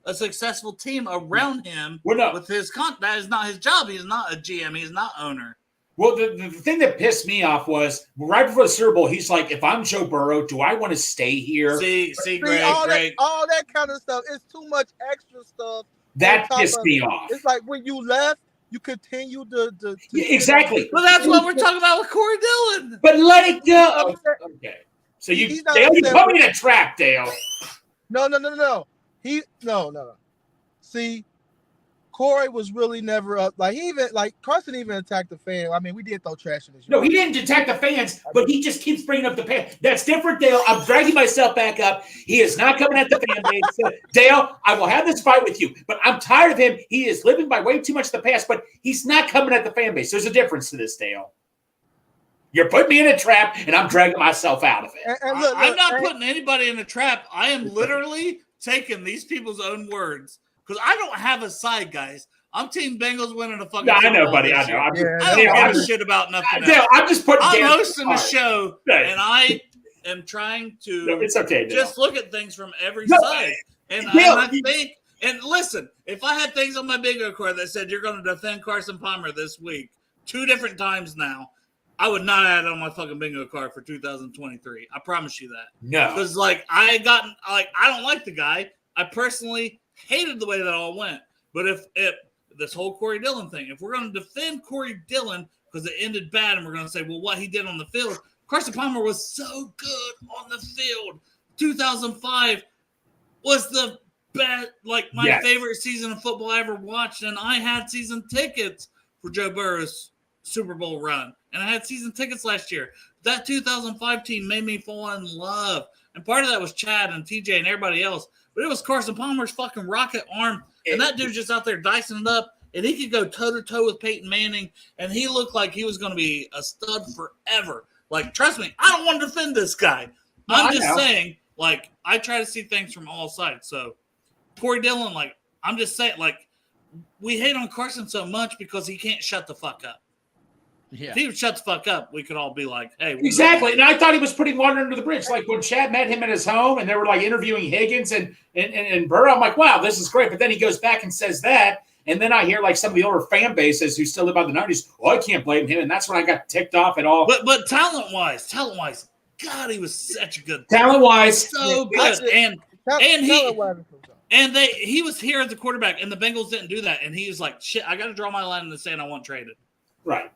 a successful team around him with his that is not his job. He is not a GM. He is not owner. Well, the thing that pissed me off was right before the Super Bowl, he's like, if I'm Joe Burrow, do I want to stay here? See, Greg, all that kind of stuff. It's too much extra stuff. That pissed me off. It's like when you left, you continue to exactly. Well, that's what we're talking about with Corey Dillon. But let it go. Okay. So you put me in a trap, Dale. No. No. See, Corey was really never up. Carson even attacked the fan. I mean, we did throw trash in this. No, he didn't attack the fans, but he just keeps bringing up the fan. That's different, Dale. I'm dragging myself back up. He is not coming at the fan base. Dale, I will have this fight with you, but I'm tired of him. He is living by way too much of the past, but he's not coming at the fan base. There's a difference to this, Dale. You're putting me in a trap, and I'm dragging myself out of it. I'm not putting anybody in a trap. I am literally taking these people's own words because I don't have a side, guys. I'm Team Bengals winning a fucking. I know, buddy. I know. I don't give a shit about nothing else. I'm just putting. I'm hosting the show, and I am trying to. No, it's okay. Just look at things from every side, and I think. And listen, if I had things on my bingo card that said you're going to defend Carson Palmer this week 2 different times now, I would not add it on my fucking bingo card for 2023. I promise you that. No. Because, I don't like the guy. I personally hated the way that all went. But if this whole Corey Dillon thing, if we're going to defend Corey Dillon because it ended bad and we're going to say, well, what he did on the field, Carson Palmer was so good on the field. 2005 was the best, my favorite season of football I ever watched. And I had season tickets for Joe Burrow's Super Bowl run. And I had season tickets last year. That 2005 team made me fall in love. And part of that was Chad and TJ and everybody else. But it was Carson Palmer's fucking rocket arm. And that dude's just out there dicing it up. And he could go toe-to-toe with Peyton Manning. And he looked like he was going to be a stud forever. Trust me, I don't want to defend this guy. I'm just saying, I try to see things from all sides. So, Corey Dillon, I'm just saying, we hate on Carson so much because he can't shut the fuck up. Yeah. If he would shut the fuck up, we could all be like, hey. Exactly. And I thought he was putting water under the bridge. Like when Chad met him at his home and they were interviewing Higgins and Burrow, I'm like, wow, this is great. But then he goes back and says that. And then I hear some of the older fan bases who still live by the 90s, I can't blame him. And that's when I got ticked off at all. But talent-wise, God, he was such a good talent-wise. So good. He was here as a quarterback, and the Bengals didn't do that. And he was like, shit, I got to draw my line in the sand. I want traded. Right.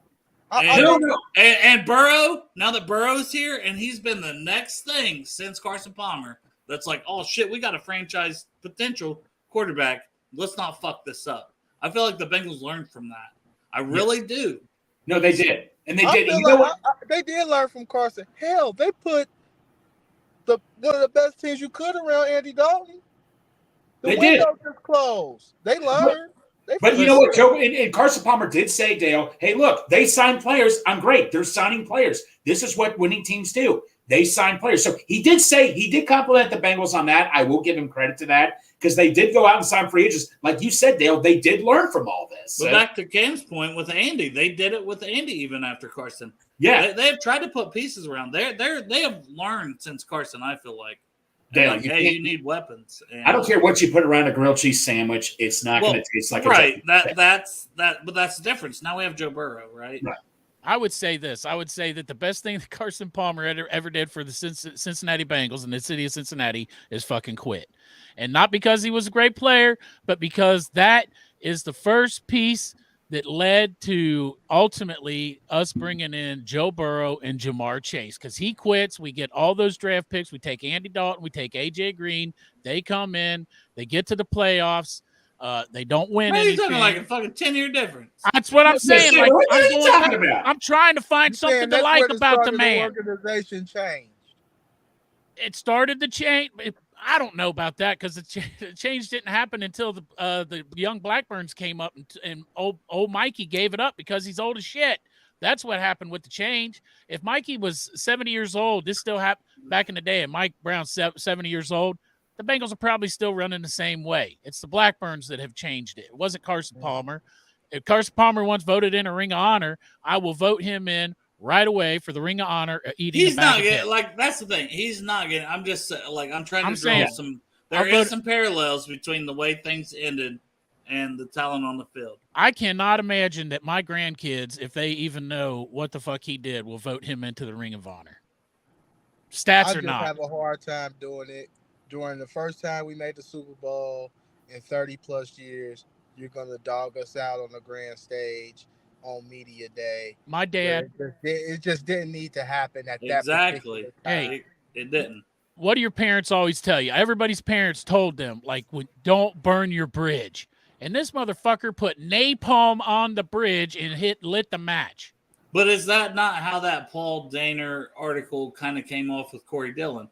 And Burrow, now that Burrow's here, and he's been the next thing since Carson Palmer, that's oh, shit, we got a franchise potential quarterback. Let's not fuck this up. I feel like the Bengals learned from that. I really do. No, they did. And they did. They did learn from Carson. Hell, they put one of the best teams you could around Andy Dalton. The window just closed. They learned. But you know what, Joe? And Carson Palmer did say, Dale, hey, look, they signed players. I'm great. They're signing players. This is what winning teams do. They sign players. So he did compliment the Bengals on that. I will give him credit to that because they did go out and sign free agents. Like you said, Dale, they did learn from all this. But back to Cam's point with Andy, they did it with Andy even after Carson. Yeah. They have tried to put pieces around. They have learned since Carson, I feel like. Dale, you need weapons. And I don't care what you put around a grilled cheese sandwich; it's not going to taste like right. But that's the difference. Now we have Joe Burrow, right? I would say this. I would say that the best thing that Carson Palmer ever did for the Cincinnati Bengals in the city of Cincinnati is fucking quit, and not because he was a great player, but because that is the first piece that led to ultimately us bringing in Joe Burrow and Jamar Chase. Because he quits, we get all those draft picks. We take Andy Dalton, we take AJ Green. They come in, they get to the playoffs. They don't win Man, he's anything. talking like a fucking 10-year difference. That's what I'm saying. Like, what are you talking about? I'm trying to find something to like about the man. Organization changed. It started the change. I don't know about that because the change didn't happen until the young Blackburns came up and old Mikey gave it up because he's old as shit. That's what happened with the change. If Mikey was 70 years old, this still happened back in the day, and Mike Brown's 70 years old, the Bengals are probably still running the same way. It's the Blackburns that have changed it. It wasn't Carson Palmer. If Carson Palmer once voted in a Ring of Honor, I will vote him in right away for the Ring of Honor. He's not getting, like, that's the thing. He's not getting, I'm just like, I'm trying to draw there is some parallels between the way things ended and the talent on the field. I cannot imagine that my grandkids, if they even know what the fuck he did, will vote him into the Ring of Honor. Stats or not. I just have a hard time doing it. During the first time we made the Super Bowl in 30 plus years, you're going to dog us out on the grand stage on media day. My dad, it just didn't need to happen at that exactly. Hey, it didn't. What do your parents always tell you? Everybody's parents told them, like, don't burn your bridge. And this motherfucker put napalm on the bridge and lit the match. But is that not how that Paul Dehner article kind of came off with Corey Dillon?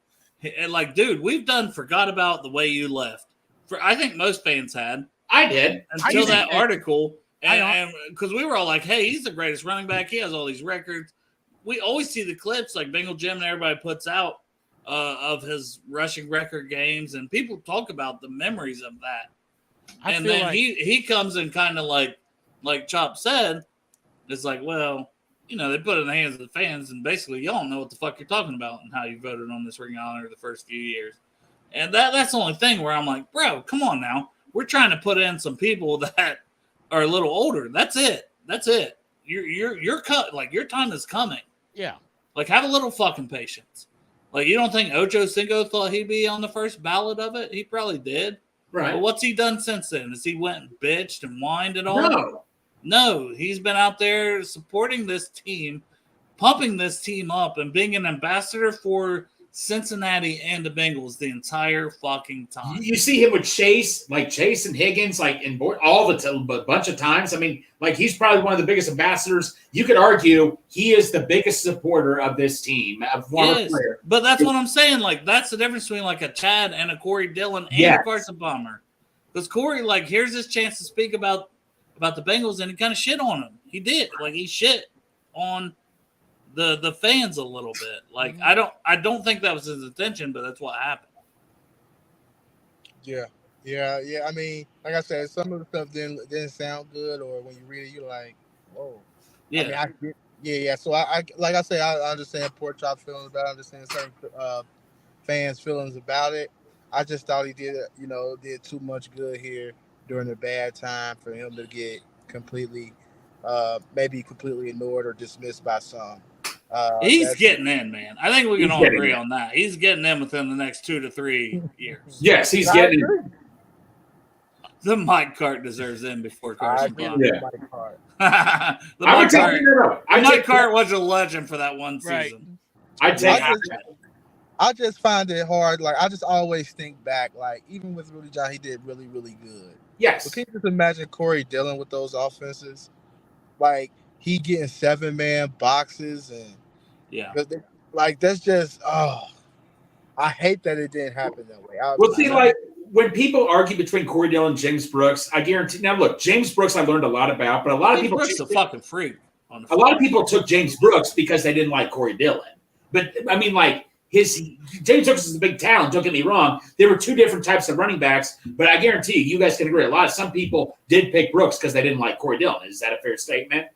And like, dude, we've forgot about the way you left. I think most fans had. I did. Until that article. And because we were all like, hey, he's the greatest running back. He has all these records. We always see the clips like Bengal Jim and everybody puts out of his rushing record games. And people talk about the memories of that. And then like he comes in kind of like Chop said, it's like, well, you know, they put it in the hands of the fans, and basically y'all don't know what the fuck you're talking about and how you voted on this Ring of Honor the first few years. And that's the only thing where I'm like, bro, come on now. We're trying to put in some people that are a little older. That's it. You're cut. Like, your time is coming. Yeah. Like, have a little fucking patience. Like, you don't think Ocho Cinco thought he'd be on the first ballot of it? He probably did. Right. But what's he done since then? Has he went and bitched and whined and all? No, he's been out there supporting this team, pumping this team up, and being an ambassador for Cincinnati and the Bengals the entire fucking time. You see him with Chase and Higgins, like in a bunch of times. I mean, like, he's probably one of the biggest ambassadors. You could argue he is the biggest supporter of this team, a former player. But that's what I'm saying. Like, that's the difference between like a Chad and a Corey Dillon and a Carson Palmer. Because Corey, like, here's his chance to speak about the Bengals, and he kind of shit on them. He did. Like, he shit on the fans a little bit. Like, I don't think that was his intention, but that's what happened. Yeah. I mean, like I said, some of the stuff didn't sound good, or when you read it, you're like, whoa. Yeah. I mean, So I like I say, I understand Pork Chop's feelings about it. I understand certain fans' feelings about it. I just thought he did too much good here during a bad time for him to get completely ignored or dismissed by some. He's getting in, man. I think we can all agree on that. He's getting in within the next 2 to 3 years. Yes, he's getting in. The Mike Cart deserves in before Carson Palmer. Yeah. Mike Cart was a legend for that one season. I just find it hard. Like, I just always think back, like, even with Rudy John, he did really, really good. Yes. But can you just imagine Corey Dillon with those offenses? Like, he getting 7-man boxes and that's just I hate that it didn't happen that way. Like, when people argue between Corey Dillon and James Brooks, I guarantee. Now, look, James Brooks, I learned a lot about, but a lot of people. Brooks is a fucking freak. A lot of people took James Brooks because they didn't like Corey Dillon. But I mean, like, James Brooks is a big talent. Don't get me wrong. There were two different types of running backs, but I guarantee you guys can agree. Some people did pick Brooks because they didn't like Corey Dillon. Is that a fair statement?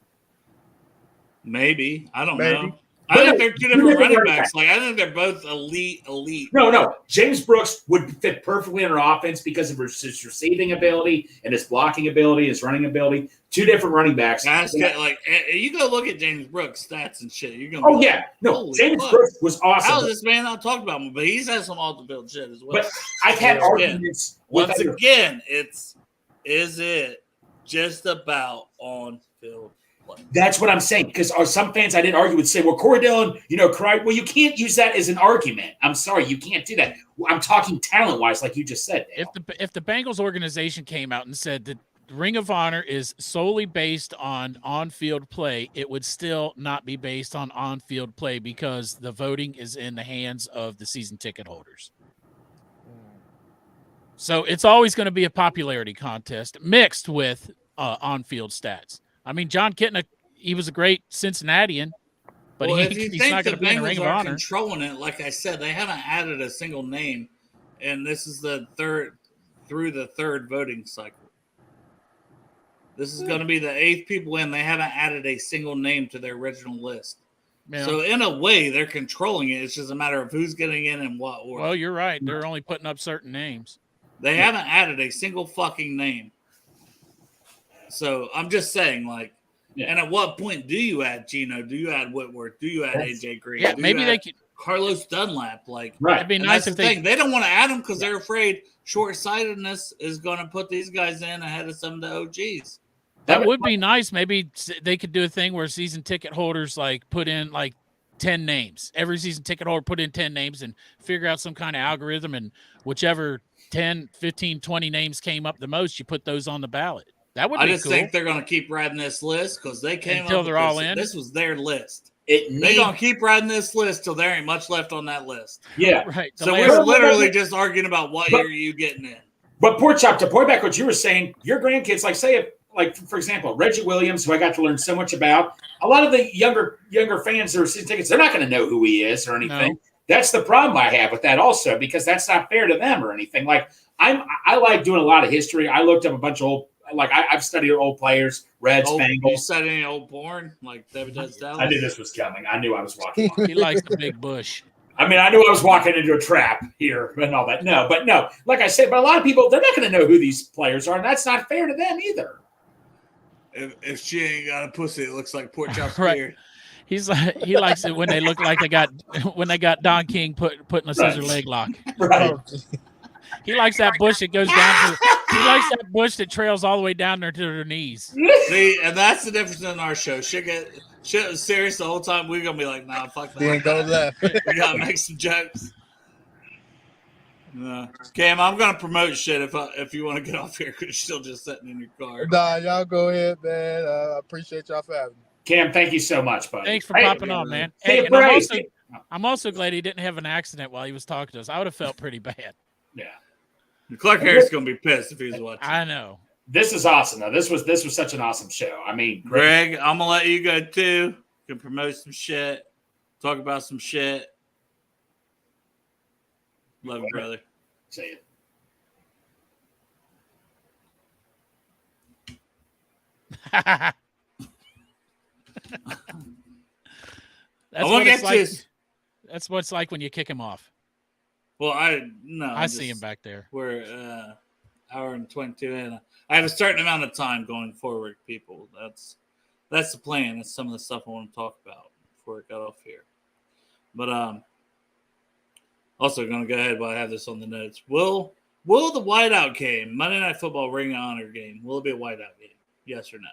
Maybe. I don't know. I think they're two different running backs. Like, I think they're both elite. No. James Brooks would fit perfectly in our offense because of his receiving ability and his blocking ability, his running ability. Two different running backs. Like, you go look at James Brooks' stats and shit. You're gonna. James Brooks was awesome. How is this man not talked about him? But he's had some off the field shit as well. But I've had arguments. Once again, is it just about on field play. That's what I'm saying. Because some fans I didn't argue would say, well, Corey Dillon, cried. Well, you can't use that as an argument. I'm sorry, you can't do that. I'm talking talent-wise, like you just said, Dale. If the Bengals organization came out and said that Ring of Honor is solely based on field play, it would still not be based on field play because the voting is in the hands of the season ticket holders. So it's always going to be a popularity contest mixed with on-field stats. I mean, John Kitna, he was a great Cincinnatian, but he's not going to be in the Ring of Honor. Controlling it, like I said, they haven't added a single name, and this is the third voting cycle. This is going to be the 8th people in. They haven't added a single name to their original list. Yeah. So in a way, they're controlling it. It's just a matter of who's getting in and what order. Well, you're right. They're only putting up certain names. They haven't added a single fucking name. So I'm just saying, like, and at what point do you add Geno? Do you add Whitworth? Do you add AJ Green? Yeah, maybe they could. Carlos Dunlap, like, right. It'd be nice if they don't want to add them because they're afraid short-sightedness is going to put these guys in ahead of some of the OGs. That would be nice. Maybe they could do a thing where season ticket holders like put in like 10 names. Every season ticket holder put in 10 names and figure out some kind of algorithm, and whichever 10, 15, 20 names came up the most, you put those on the ballot. That would be cool. I just think they're going to keep riding this list because they came until up they're all in. This was their list. They're going to keep riding this list till there ain't much left on that list. Yeah. Right. So we're literally just arguing about what year are you getting in. But poor chop, to point back what you were saying, your grandkids, like say it, like for example, Reggie Williams, who I got to learn so much about. A lot of the younger fans that are season tickets, they're not going to know who he is or anything. No. That's the problem I have with that also, because that's not fair to them or anything. Like I like doing a lot of history. I looked up a bunch of old, like I've studied old players, Reds, Bengals. You studying old porn like David does Dallas? I knew this was coming. I knew I was walking. He likes the big bush. I mean, I knew I was walking into a trap here and all that. No, like I said, but a lot of people, they're not going to know who these players are, and that's not fair to them either. If she ain't got a pussy, it looks like pork chop right. beard. He likes it when they look like they got Don King put in a scissor leg lock. Right. He likes that bush that goes down to. He likes that bush that trails all the way down there to their knees. See, and that's the difference in our show. Shit was serious the whole time. We're gonna be like, nah, fuck that. Then go left. We gotta make some jokes. Cam, I'm gonna promote shit if you want to get off here because you're still just sitting in your car. Nah, y'all go ahead, man. I appreciate y'all for having me. Cam, thank you so much, buddy. Thanks for popping on, man. Hey, and I'm also glad he didn't have an accident while he was talking to us. I would have felt pretty bad. Yeah. Clark Harris is gonna be pissed if he's watching. I know. This is awesome, though. This was such an awesome show. I mean, Greg, I'm gonna let you go too. You can promote some shit, talk about some shit. Love you, brother. Say it. That's what it's like when you kick him off. Well, I see him back there. We're hour and 22 in. I have a certain amount of time going forward, people. That's the plan. That's some of the stuff I want to talk about before it got off here. But also going to go ahead while I have this on the notes. Will the whiteout game, Monday Night Football Ring of Honor game, will it be a whiteout game? Yes or no?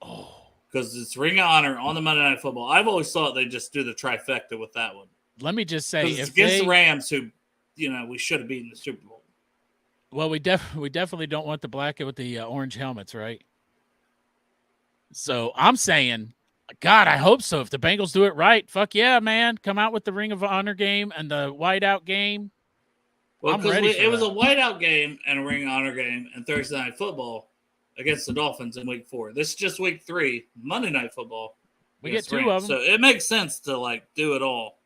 Oh. Because it's Ring of Honor on the Monday Night Football. I've always thought they just do the trifecta with that one. Let me just say, it's against the Rams, who, we should have beaten the Super Bowl. Well, we definitely don't want the black with the orange helmets, right? So I'm saying, God, I hope so. If the Bengals do it right, fuck yeah, man. Come out with the Ring of Honor game and the whiteout game. Well, because it was a whiteout game and a Ring of Honor game and Thursday Night Football against the Dolphins in week 4. This is just week 3, Monday Night Football. We get 2 of them. So it makes sense to do it all.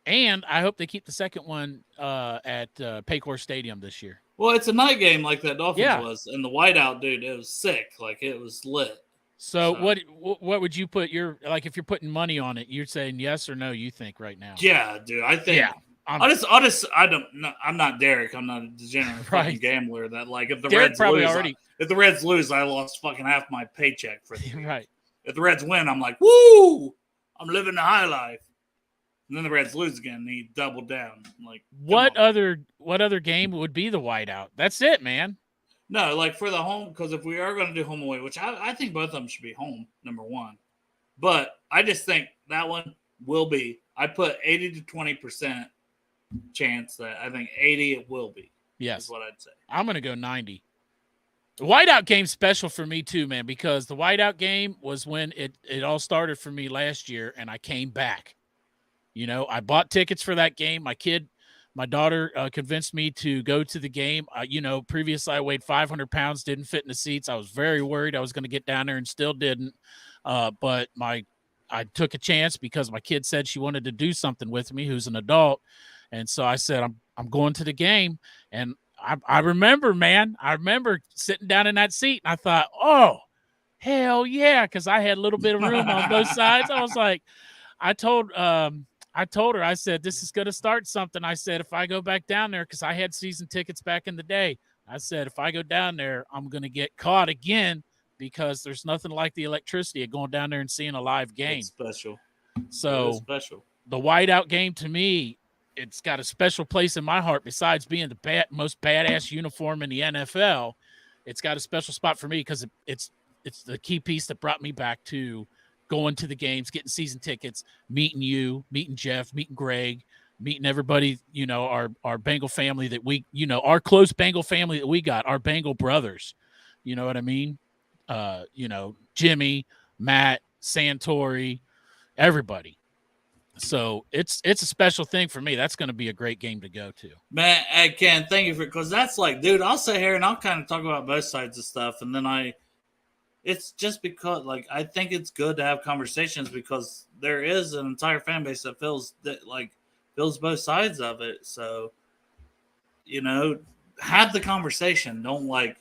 And I hope they keep the second one at Paycor Stadium this year. Well, it's a night game like that Dolphins was. And the whiteout, dude, it was sick. Like, it was lit. So what would you put if you're putting money on it, you're saying yes or no, you think right now? Yeah, dude. I think I'm not Derek. I'm not a degenerate fucking gambler that if the Derek Reds probably lose, if the Reds lose, I lost fucking half my paycheck for the year. Right. If the Reds win, I'm like, woo! I'm living the high life. And then the Reds lose again, and he doubled down. Like, what other game would be the whiteout? That's it, man. No, like for the home, because if we are going to do home away, which I think both of them should be home, number one. But I just think that one will be. I put 80 to 20% chance that I think 80 it will be. Yes. Is what I'd say. I'm going to go 90. The whiteout game's special for me too, man, because the whiteout game was when it all started for me last year, and I came back. You know, I bought tickets for that game. My daughter convinced me to go to the game. You know, previously I weighed 500 pounds, didn't fit in the seats. I was very worried I was going to get down there and still didn't. But I took a chance because my kid said she wanted to do something with me, who's an adult. And so I said, I'm going to the game. And I remember, man, sitting down in that seat and I thought, oh, hell yeah. Cause I had a little bit of room on both sides. I was like, I told her, I said, this is going to start something. I said, if I go back down there, cause I had season tickets back in the day. I said, if I go down there, I'm going to get caught again because there's nothing like the electricity of going down there and seeing a live game. It's special. So special. The whiteout game to me, it's got a special place in my heart. Besides being the most badass uniform in the NFL, it's got a special spot for me because it's the key piece that brought me back to going to the games, getting season tickets, meeting you, meeting Jeff, meeting Greg, meeting everybody, you know, our Bengal family that we, you know, our close Bengal family that we got, our Bengal brothers. You know what I mean? You know, Jimmy, Matt, Santori, everybody. So it's a special thing for me. That's going to be a great game to go to. Man, I Ken, thank you because that's like, dude, I'll sit here and I'll kind of talk about both sides of stuff. And then it's just because like, I think it's good to have conversations because there is an entire fan base that feels both sides of it. So, you know, have the conversation. Don't like,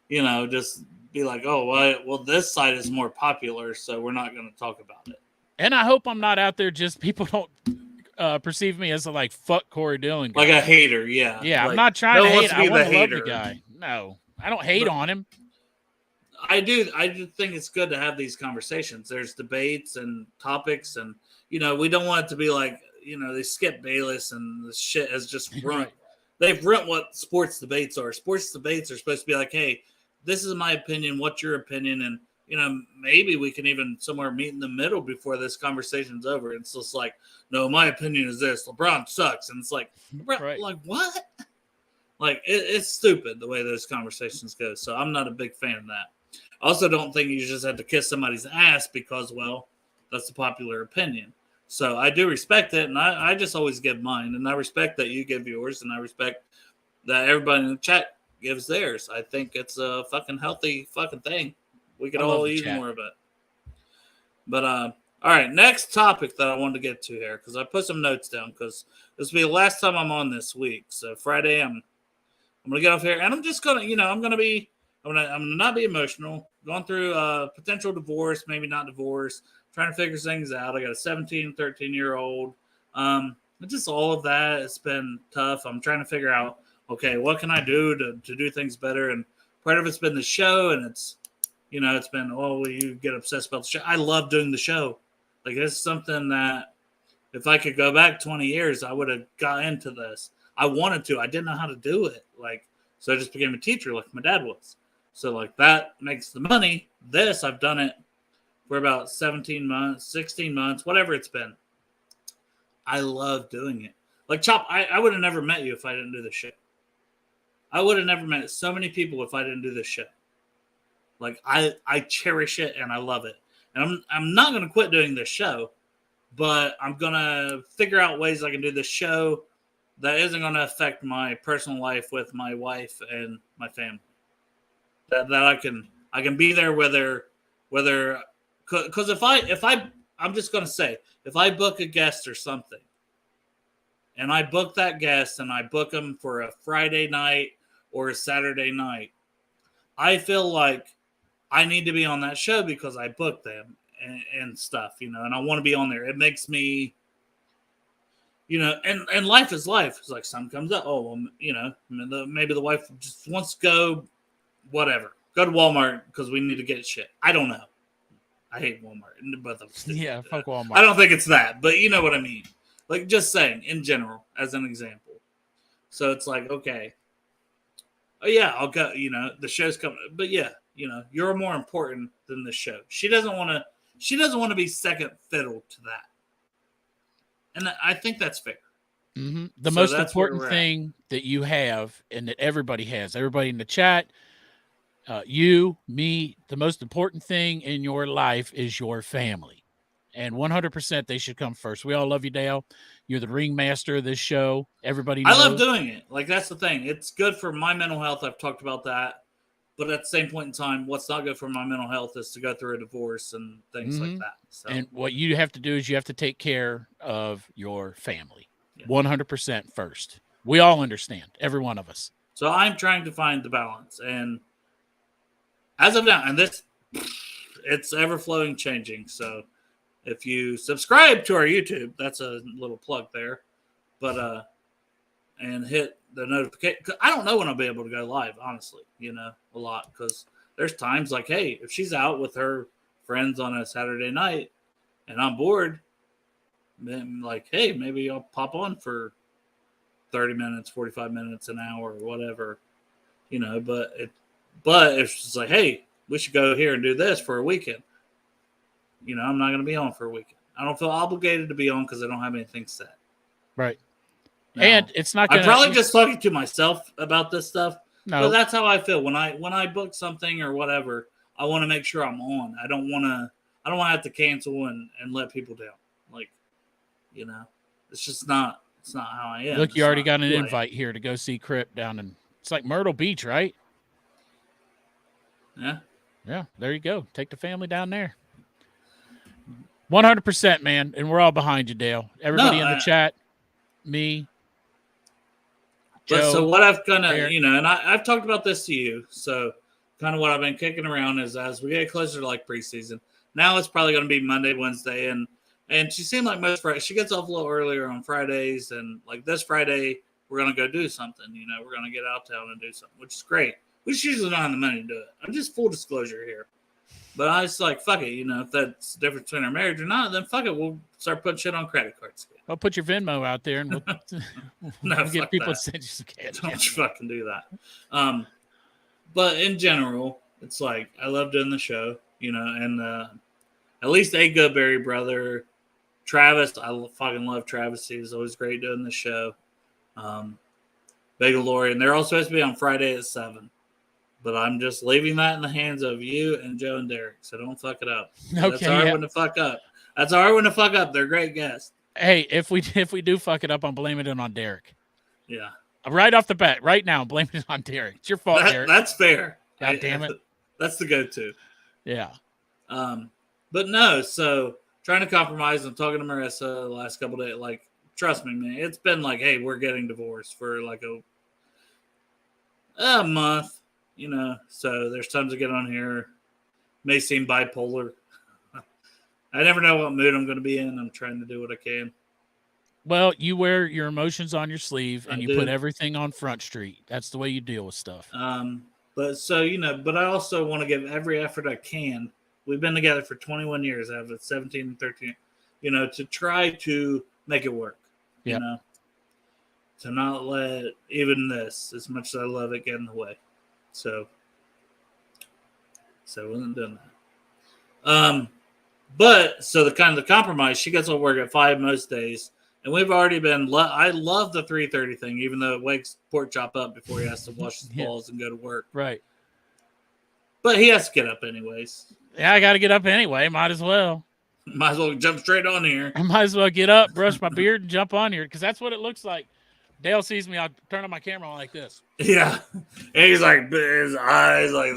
you know, just be like, oh, well, this side is more popular. So we're not going to talk about it. And I hope I'm not out there just people don't perceive me as a like fuck Corey Dillon guy. Like a hater, yeah. Yeah, like, I'm not trying to hate. I want to love hater. the guy. No, I don't hate on him. I do think it's good to have these conversations. There's debates and topics, and you know we don't want it to be like you know they skip Bayless and the shit has just run. Right. They've run what sports debates are. Sports debates are supposed to be like, hey, this is my opinion. What's your opinion? And you know, maybe we can even somewhere meet in the middle before this conversation's over. It's just like, no, my opinion is this. LeBron sucks. And it's like, right. Like what? Like, it's stupid the way those conversations go. So I'm not a big fan of that. I also don't think you just have to kiss somebody's ass because, well, that's the popular opinion. So I do respect it. And I just always give mine. And I respect that you give yours. And I respect that everybody in the chat gives theirs. I think it's a fucking healthy fucking thing. We could all use more of it. But, all right, next topic that I wanted to get to here, because I put some notes down, because this will be the last time I'm on this week. So Friday, I'm going to get off here, and I'm just going to, you know, I'm going to not be emotional, going through potential divorce, maybe not divorce, trying to figure things out. I got a 17, 13-year-old. Just all of that, it's been tough. I'm trying to figure out, okay, what can I do to do things better? And part of it's been the show, and it's, you know, it's been, oh, you get obsessed about the show. I love doing the show. Like, it's something that if I could go back 20 years, I would have got into this. I wanted to. I didn't know how to do it. Like, so I just became a teacher like my dad was. So, like, that makes the money. This, I've done it for about 17 months, 16 months, whatever it's been. I love doing it. Like, Chop, I would have never met you if I didn't do this show. I would have never met so many people if I didn't do this show. Like, I cherish it and I love it. And I'm not going to quit doing this show, but I'm going to figure out ways I can do this show that isn't going to affect my personal life with my wife and my family. That I can be there whether because I'm just going to say, if I book a guest or something and I book that guest and I book them for a Friday night or a Saturday night, I feel like I need to be on that show because I booked them and stuff, you know, and I want to be on there. It makes me, you know, and life is life. It's like something comes up. Oh, well, you know, maybe the wife just wants to go, whatever. Go to Walmart because we need to get shit. I don't know. I hate Walmart. Both of them. Yeah, fuck Walmart. I don't think it's that, but you know what I mean. Like, just saying, in general, as an example. So it's like, okay. oh yeah, I'll go. The show's coming, but yeah, you're more important than the show. She doesn't want to. She doesn't want to be second fiddle to that, and I think that's fair. Mm-hmm. The So most that's where important we're at. thing that you have, and that everybody has, everybody in the chat, you, me, the most important thing in your life is your family. And 100% they should come first. We all love you, Dale. You're the ringmaster of this show. Everybody knows. I love doing it. Like, that's the thing. It's good for my mental health. I've talked about that. But at the same point in time, what's not good for my mental health is to go through a divorce and things like that. So. And what you have to do is you have to take care of your family. 100% first. We all understand, every one of us. So I'm trying to find the balance. And as of now, and it's ever-flowing changing. So if you subscribe to our YouTube, that's a little plug there. But, and hit the notification. I don't know when I'll be able to go live, honestly, a lot. Because there's times like, hey, if she's out with her friends on a Saturday night and I'm bored, then like, hey, maybe I'll pop on for 30 minutes, 45 minutes, an hour, or whatever, but if she's like, hey, we should go here and do this for a weekend, I'm not going to be on for a weekend. I don't feel obligated to be on because I don't have anything set. Right. Now, and it's not going I'm probably just talking to myself about this stuff. No. But that's how I feel when I book something or whatever. I want to make sure I'm on. I don't want to have to cancel and let people down. Like, it's just not. It's not how I am. Look, you already got an invite here to go see Crip down in. It's like Myrtle Beach, right? Yeah. Yeah. There you go. Take the family down there. 100%, man, and we're all behind you, Dale. Everybody in the chat, me. But Joe, so what I've kind of, and I've talked about this to you. So kind of what I've been kicking around is as we get closer to like preseason, now it's probably going to be Monday, Wednesday. And she seemed like most Fridays, she gets off a little earlier on Fridays. And like this Friday, we're going to go do something. We're going to get out town and do something, which is great. We just usually don't have the money to do it. I'm just full disclosure here. But I was like, fuck it. If that's the difference between our marriage or not, then fuck it. We'll start putting shit on credit cards again. I'll put your Venmo out there and we'll get people to send you some cash. Don't you fucking do that. But in general, it's like I love doing the show, and at least a Goodberry brother, Travis. I fucking love Travis. He's always great doing the show. Big Lori, and they're all supposed to be on Friday at 7. But I'm just leaving that in the hands of you and Joe and Derek, so don't fuck it up. Okay, that's hard one to fuck up. That's hard one to fuck up. They're great guests. Hey, if we do fuck it up, I'm blaming it on Derek. Yeah. Right off the bat, right now, I'm blaming it on Derek. It's your fault, Derek. That's fair. God damn it. That's the go-to. Yeah. But no, so trying to compromise. I'm talking to Marissa the last couple of days. Like, trust me, man. It's been like, hey, we're getting divorced for like a month. So there's times I get on here, may seem bipolar. I never know what mood I'm going to be in. I'm trying to do what I can. Well, you wear your emotions on your sleeve and you put everything on Front Street. That's the way you deal with stuff. But so, but I also want to give every effort I can. We've been together for 21 years. I have 17 and 13, to try to make it work, to not let even this, as much as I love it, get in the way. So we wasn't doing that. But so the compromise, she gets to work at 5 most days, and we've already been. I love the 3:30 thing, even though it wakes Pork Chop up before he has to wash his balls and go to work. Right. But he has to get up anyways. Yeah, I got to get up anyway. Might as well. Might as well jump straight on here. I might as well get up, brush my beard, and jump on here because that's what it looks like. Dale sees me. I'll turn on my camera like this. Yeah. And he's like, his eyes, like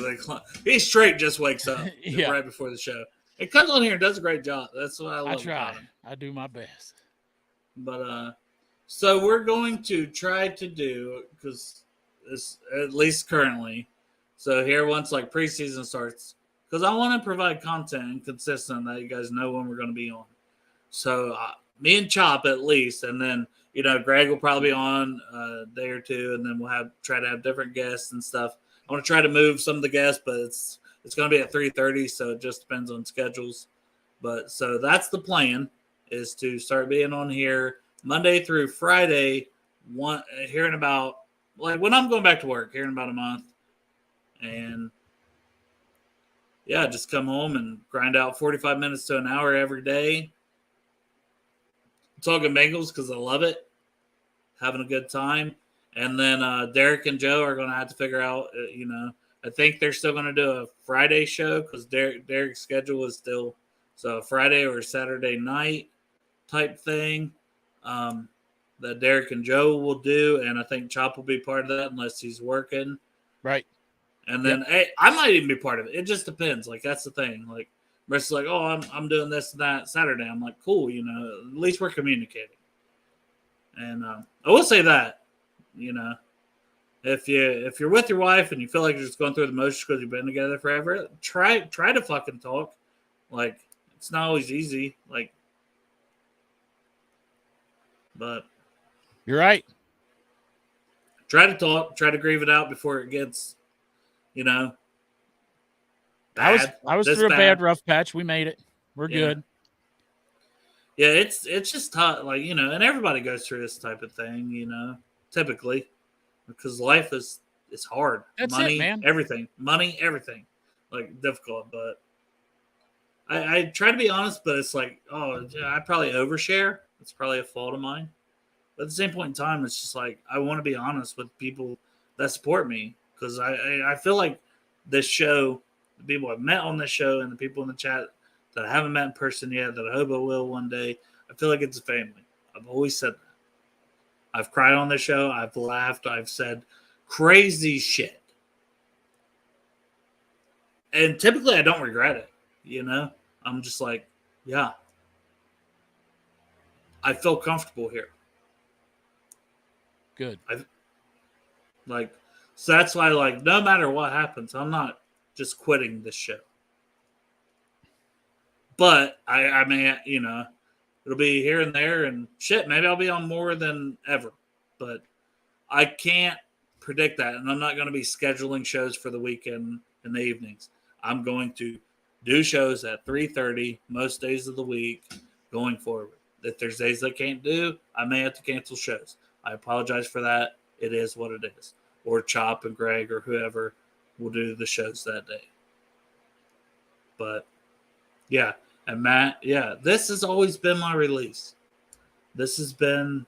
he straight just wakes up right before the show. It comes on here and does a great job. That's what I love. I try. I do my best. But, so we're going to try to do, because it's at least currently, so here once like preseason starts, because I want to provide content and consistent that you guys know when we're going to be on. So me and Chop at least, and then, Greg will probably be on a day or two, and then we'll try to have different guests and stuff. I want to try to move some of the guests, but it's going to be at 3:30, so it just depends on schedules. But so that's the plan, is to start being on here Monday through Friday, here in about like when I'm going back to work here in about a month, and yeah, just come home and grind out 45 minutes to an hour every day. Talking Bengals because I love it, having a good time. And then Derek and Joe are going to have to figure out, I think they're still going to do a Friday show because Derek's schedule is still so a Friday or Saturday night type thing that Derek and Joe will do. And I think Chop will be part of that unless he's working. Right. And then I might even be part of it. It just depends. Like, that's the thing. Like, Marissa's like, oh, I'm doing this and that Saturday. I'm like, cool, at least we're communicating. And I will say that, if you're with your wife and you feel like you're just going through the motions because you've been together forever, try to fucking talk. Like, it's not always easy. Like, but you're right. Try to talk. Try to grieve it out before it gets, bad. I was through a bad rough patch. We made it. We're good. Yeah, it's just tough. Like, and everybody goes through this type of thing, typically. Because life is hard. That's money, it, man. Everything. Money, everything. Like, difficult. But I try to be honest, but it's like, I probably overshare. It's probably a fault of mine. But at the same point in time, it's just like, I want to be honest with people that support me. Because I feel like this show, the people I've met on this show and the people in the chat that I haven't met in person yet, that I hope I will one day, I feel like it's a family. I've always said that. I've cried on this show. I've laughed. I've said crazy shit. And typically I don't regret it, I'm just like, yeah. I feel comfortable here. Good. So that's why, no matter what happens, I'm not just quitting this show. But I may, it'll be here and there, and shit, maybe I'll be on more than ever. But I can't predict that, and I'm not going to be scheduling shows for the weekend in the evenings. I'm going to do shows at 3:30 most days of the week going forward. If there's days I can't do, I may have to cancel shows. I apologize for that. It is what it is. Or Chop and Greg or whoever will do the shows that day. But, yeah. And Matt, yeah, this has always been my release. This has been,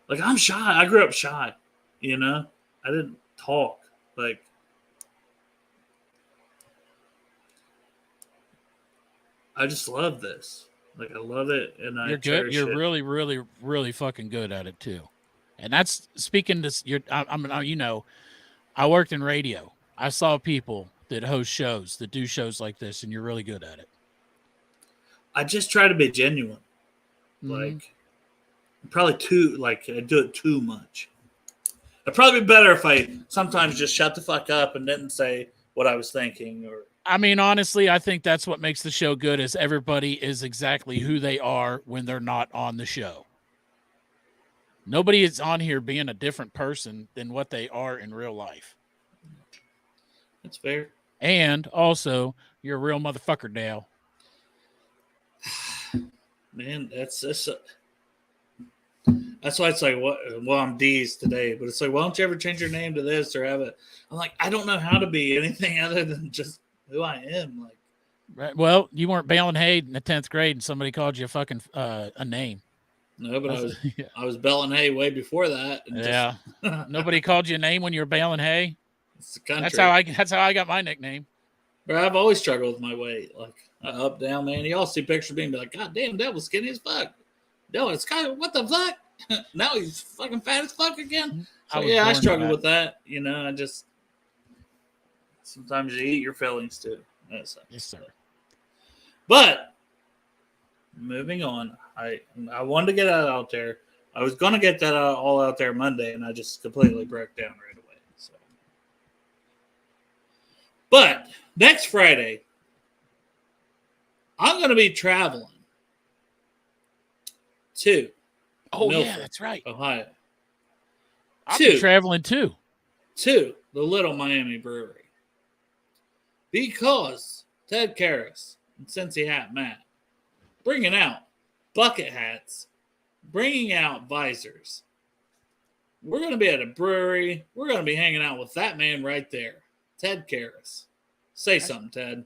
I'm shy. I grew up shy, I didn't talk. I just love this. I love it, and I You're good. cherish You're it. really, really, really fucking good at it too. And that's speaking to I worked in radio. I saw people that host shows, that do shows like this, and you're really good at it. I just try to be genuine. Mm-hmm. Probably I do it too much. It'd probably be better if I sometimes just shut the fuck up and didn't say what I was thinking. Or I mean, honestly, I think that's what makes the show good is everybody is exactly who they are when they're not on the show. Nobody is on here being a different person than what they are in real life. That's fair. And also, you're a real motherfucker, Dale. Man, that's why it's like, well, I'm D's today, but it's like, why don't you ever change your name to this or have it? I'm like, I don't know how to be anything other than just who I am. Right. Well, you weren't bailing hay in the 10th grade and somebody called you a fucking a name. No, but I was baling hay way before that. And nobody called you a name when you were baling hay. It's the country. That's how I got my nickname. But I've always struggled with my weight, up, down, man. You all see pictures of me and be like, God damn, that was skinny as fuck. No, it's kind of, what the fuck? Now he's fucking fat as fuck again. So, I struggle with that. I just, sometimes you eat your feelings too. Yes, sir. But moving on, I wanted to get that out there. I was going to get that all out there Monday, and I just completely broke down right away. So, but next Friday, I'm going to be traveling to Milford, yeah, that's right, Ohio. I'll be traveling too. To the Little Miami Brewery. Because Ted Karras and Cincy Hat Matt bringing out bucket hats, bringing out visors, We're going to be at a brewery. We're going to be hanging out with that man right there, Ted Karras. Say something, Ted.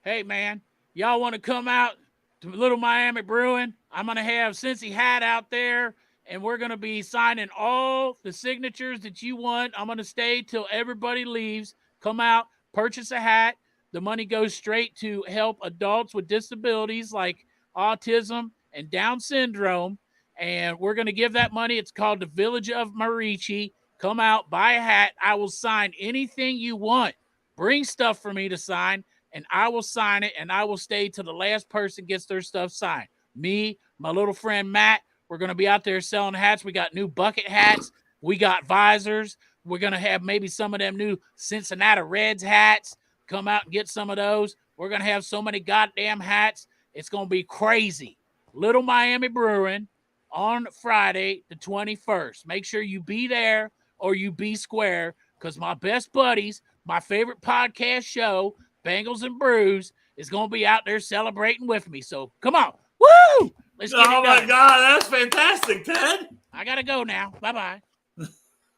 Hey, man, y'all want to come out to Little Miami Brewing? I'm going to have Cincy hat out there, and we're going to be signing all the signatures that you want. I'm going to stay till everybody leaves. Come out, purchase a hat. The money goes straight to help adults with disabilities like autism and Down syndrome. And we're going to give that money. It's called the Village of Marici. Come out, buy a hat. I will sign anything you want. Bring stuff for me to sign, and I will sign it, and I will stay till the last person gets their stuff signed. Me, my little friend Matt, we're going to be out there selling hats. We got new bucket hats. We got visors. We're going to have maybe some of them new Cincinnati Reds hats. Come out and get some of those. We're going to have so many goddamn hats. It's going to be crazy. Little Miami Brewing on Friday, the 21st. Make sure you be there or you be square, because my best buddies, my favorite podcast show, Bengals and Brews, is going to be out there celebrating with me. So come on. Woo! Let's get it done. Oh, my God. That's fantastic, Ted. I got to go now. Bye-bye.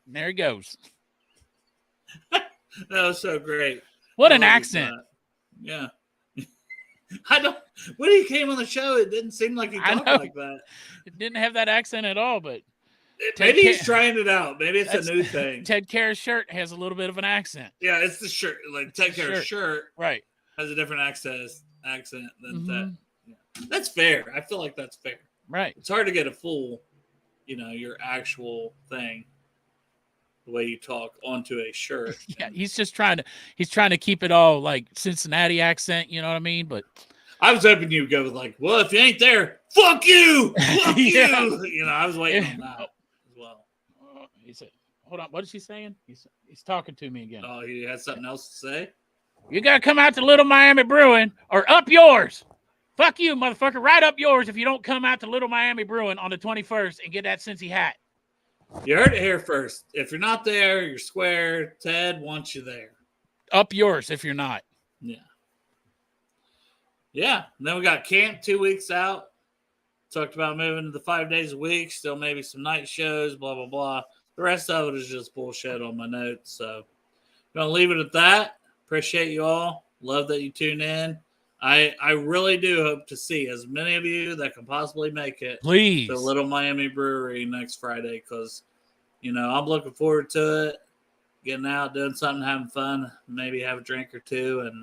There he goes. That was so great. What an accent. Yeah. I don't. When he came on the show, it didn't seem like he talked like that. It didn't have that accent at all, but maybe he's trying it out. Maybe it's a new thing. Ted Karras' shirt has a little bit of an accent. Yeah, it's the shirt. Like Ted Karras' shirt, right, has a different accent than that. Yeah. That's fair. I feel like that's fair. Right. It's hard to get a full, your actual thing, the way you talk onto a shirt. Yeah, he's trying to keep it all like Cincinnati accent. You know what I mean? But I was hoping you'd go with like, well, if you ain't there, fuck you, fuck you. I was waiting on that as well. He said, "Hold on, what is he saying?" He's talking to me again. Oh, he has something else to say. You gotta come out to Little Miami Brewing or up yours. Fuck you, motherfucker! Right up yours if you don't come out to Little Miami Brewing on the 21st and get that Cincy hat. You heard it here first. If you're not there, you're square. Ted wants you there. Up yours if you're not. Yeah. Yeah. And then we got camp 2 weeks out. Talked about moving to the 5 days a week. Still maybe some night shows, blah, blah, blah. The rest of it is just bullshit on my notes. So I'm going to leave it at that. Appreciate you all. Love that you tune in. I really do hope to see as many of you that can possibly make it Please. to Little Miami Brewery next Friday, because, I'm looking forward to it, getting out, doing something, having fun, maybe have a drink or two, and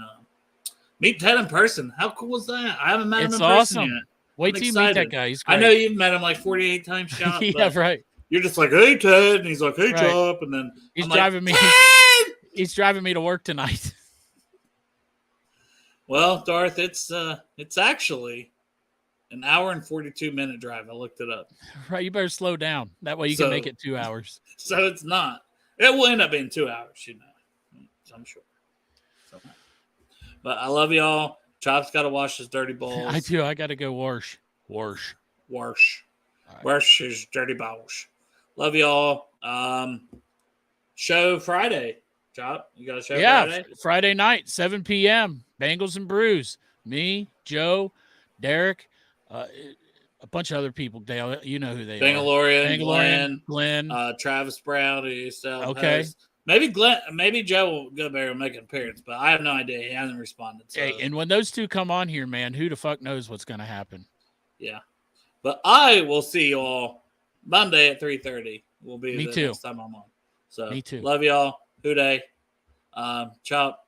meet Ted in person. How cool was that? I haven't met him in person awesome. yet. Wait till you meet that guy. He's great. I know you've met him like 48 times shot. Yeah, right. You're just like, hey, Ted, and he's like, hey, Chop, and then he's I'm driving like, me. Ted! He's driving me to work tonight. Well, Darth, it's actually an hour and 42-minute drive. I looked it up. Right, you better slow down. That way you can make it 2 hours. So it's not. It will end up being 2 hours, I'm sure. So, but I love y'all. Chop's got to wash his dirty balls. I do. I got to go wash. Wash Right. his dirty balls. Love y'all. Show Friday. Chop, you got a show Friday? Friday night, 7 p.m. Bengals and Brews. Me, Joe, Derek, a bunch of other people. Dale, you know who they are. Bangalorean, Glenn. Travis Brown, who used to Okay. host. Maybe Joe will go there and make an appearance, but I have no idea. He hasn't responded. So. Hey, and when those two come on here, man, who the fuck knows what's going to happen? Yeah. But I will see you all Monday at 3:30. Will be the next time I'm on. So Me too. Love y'all. Hoo day. Chop,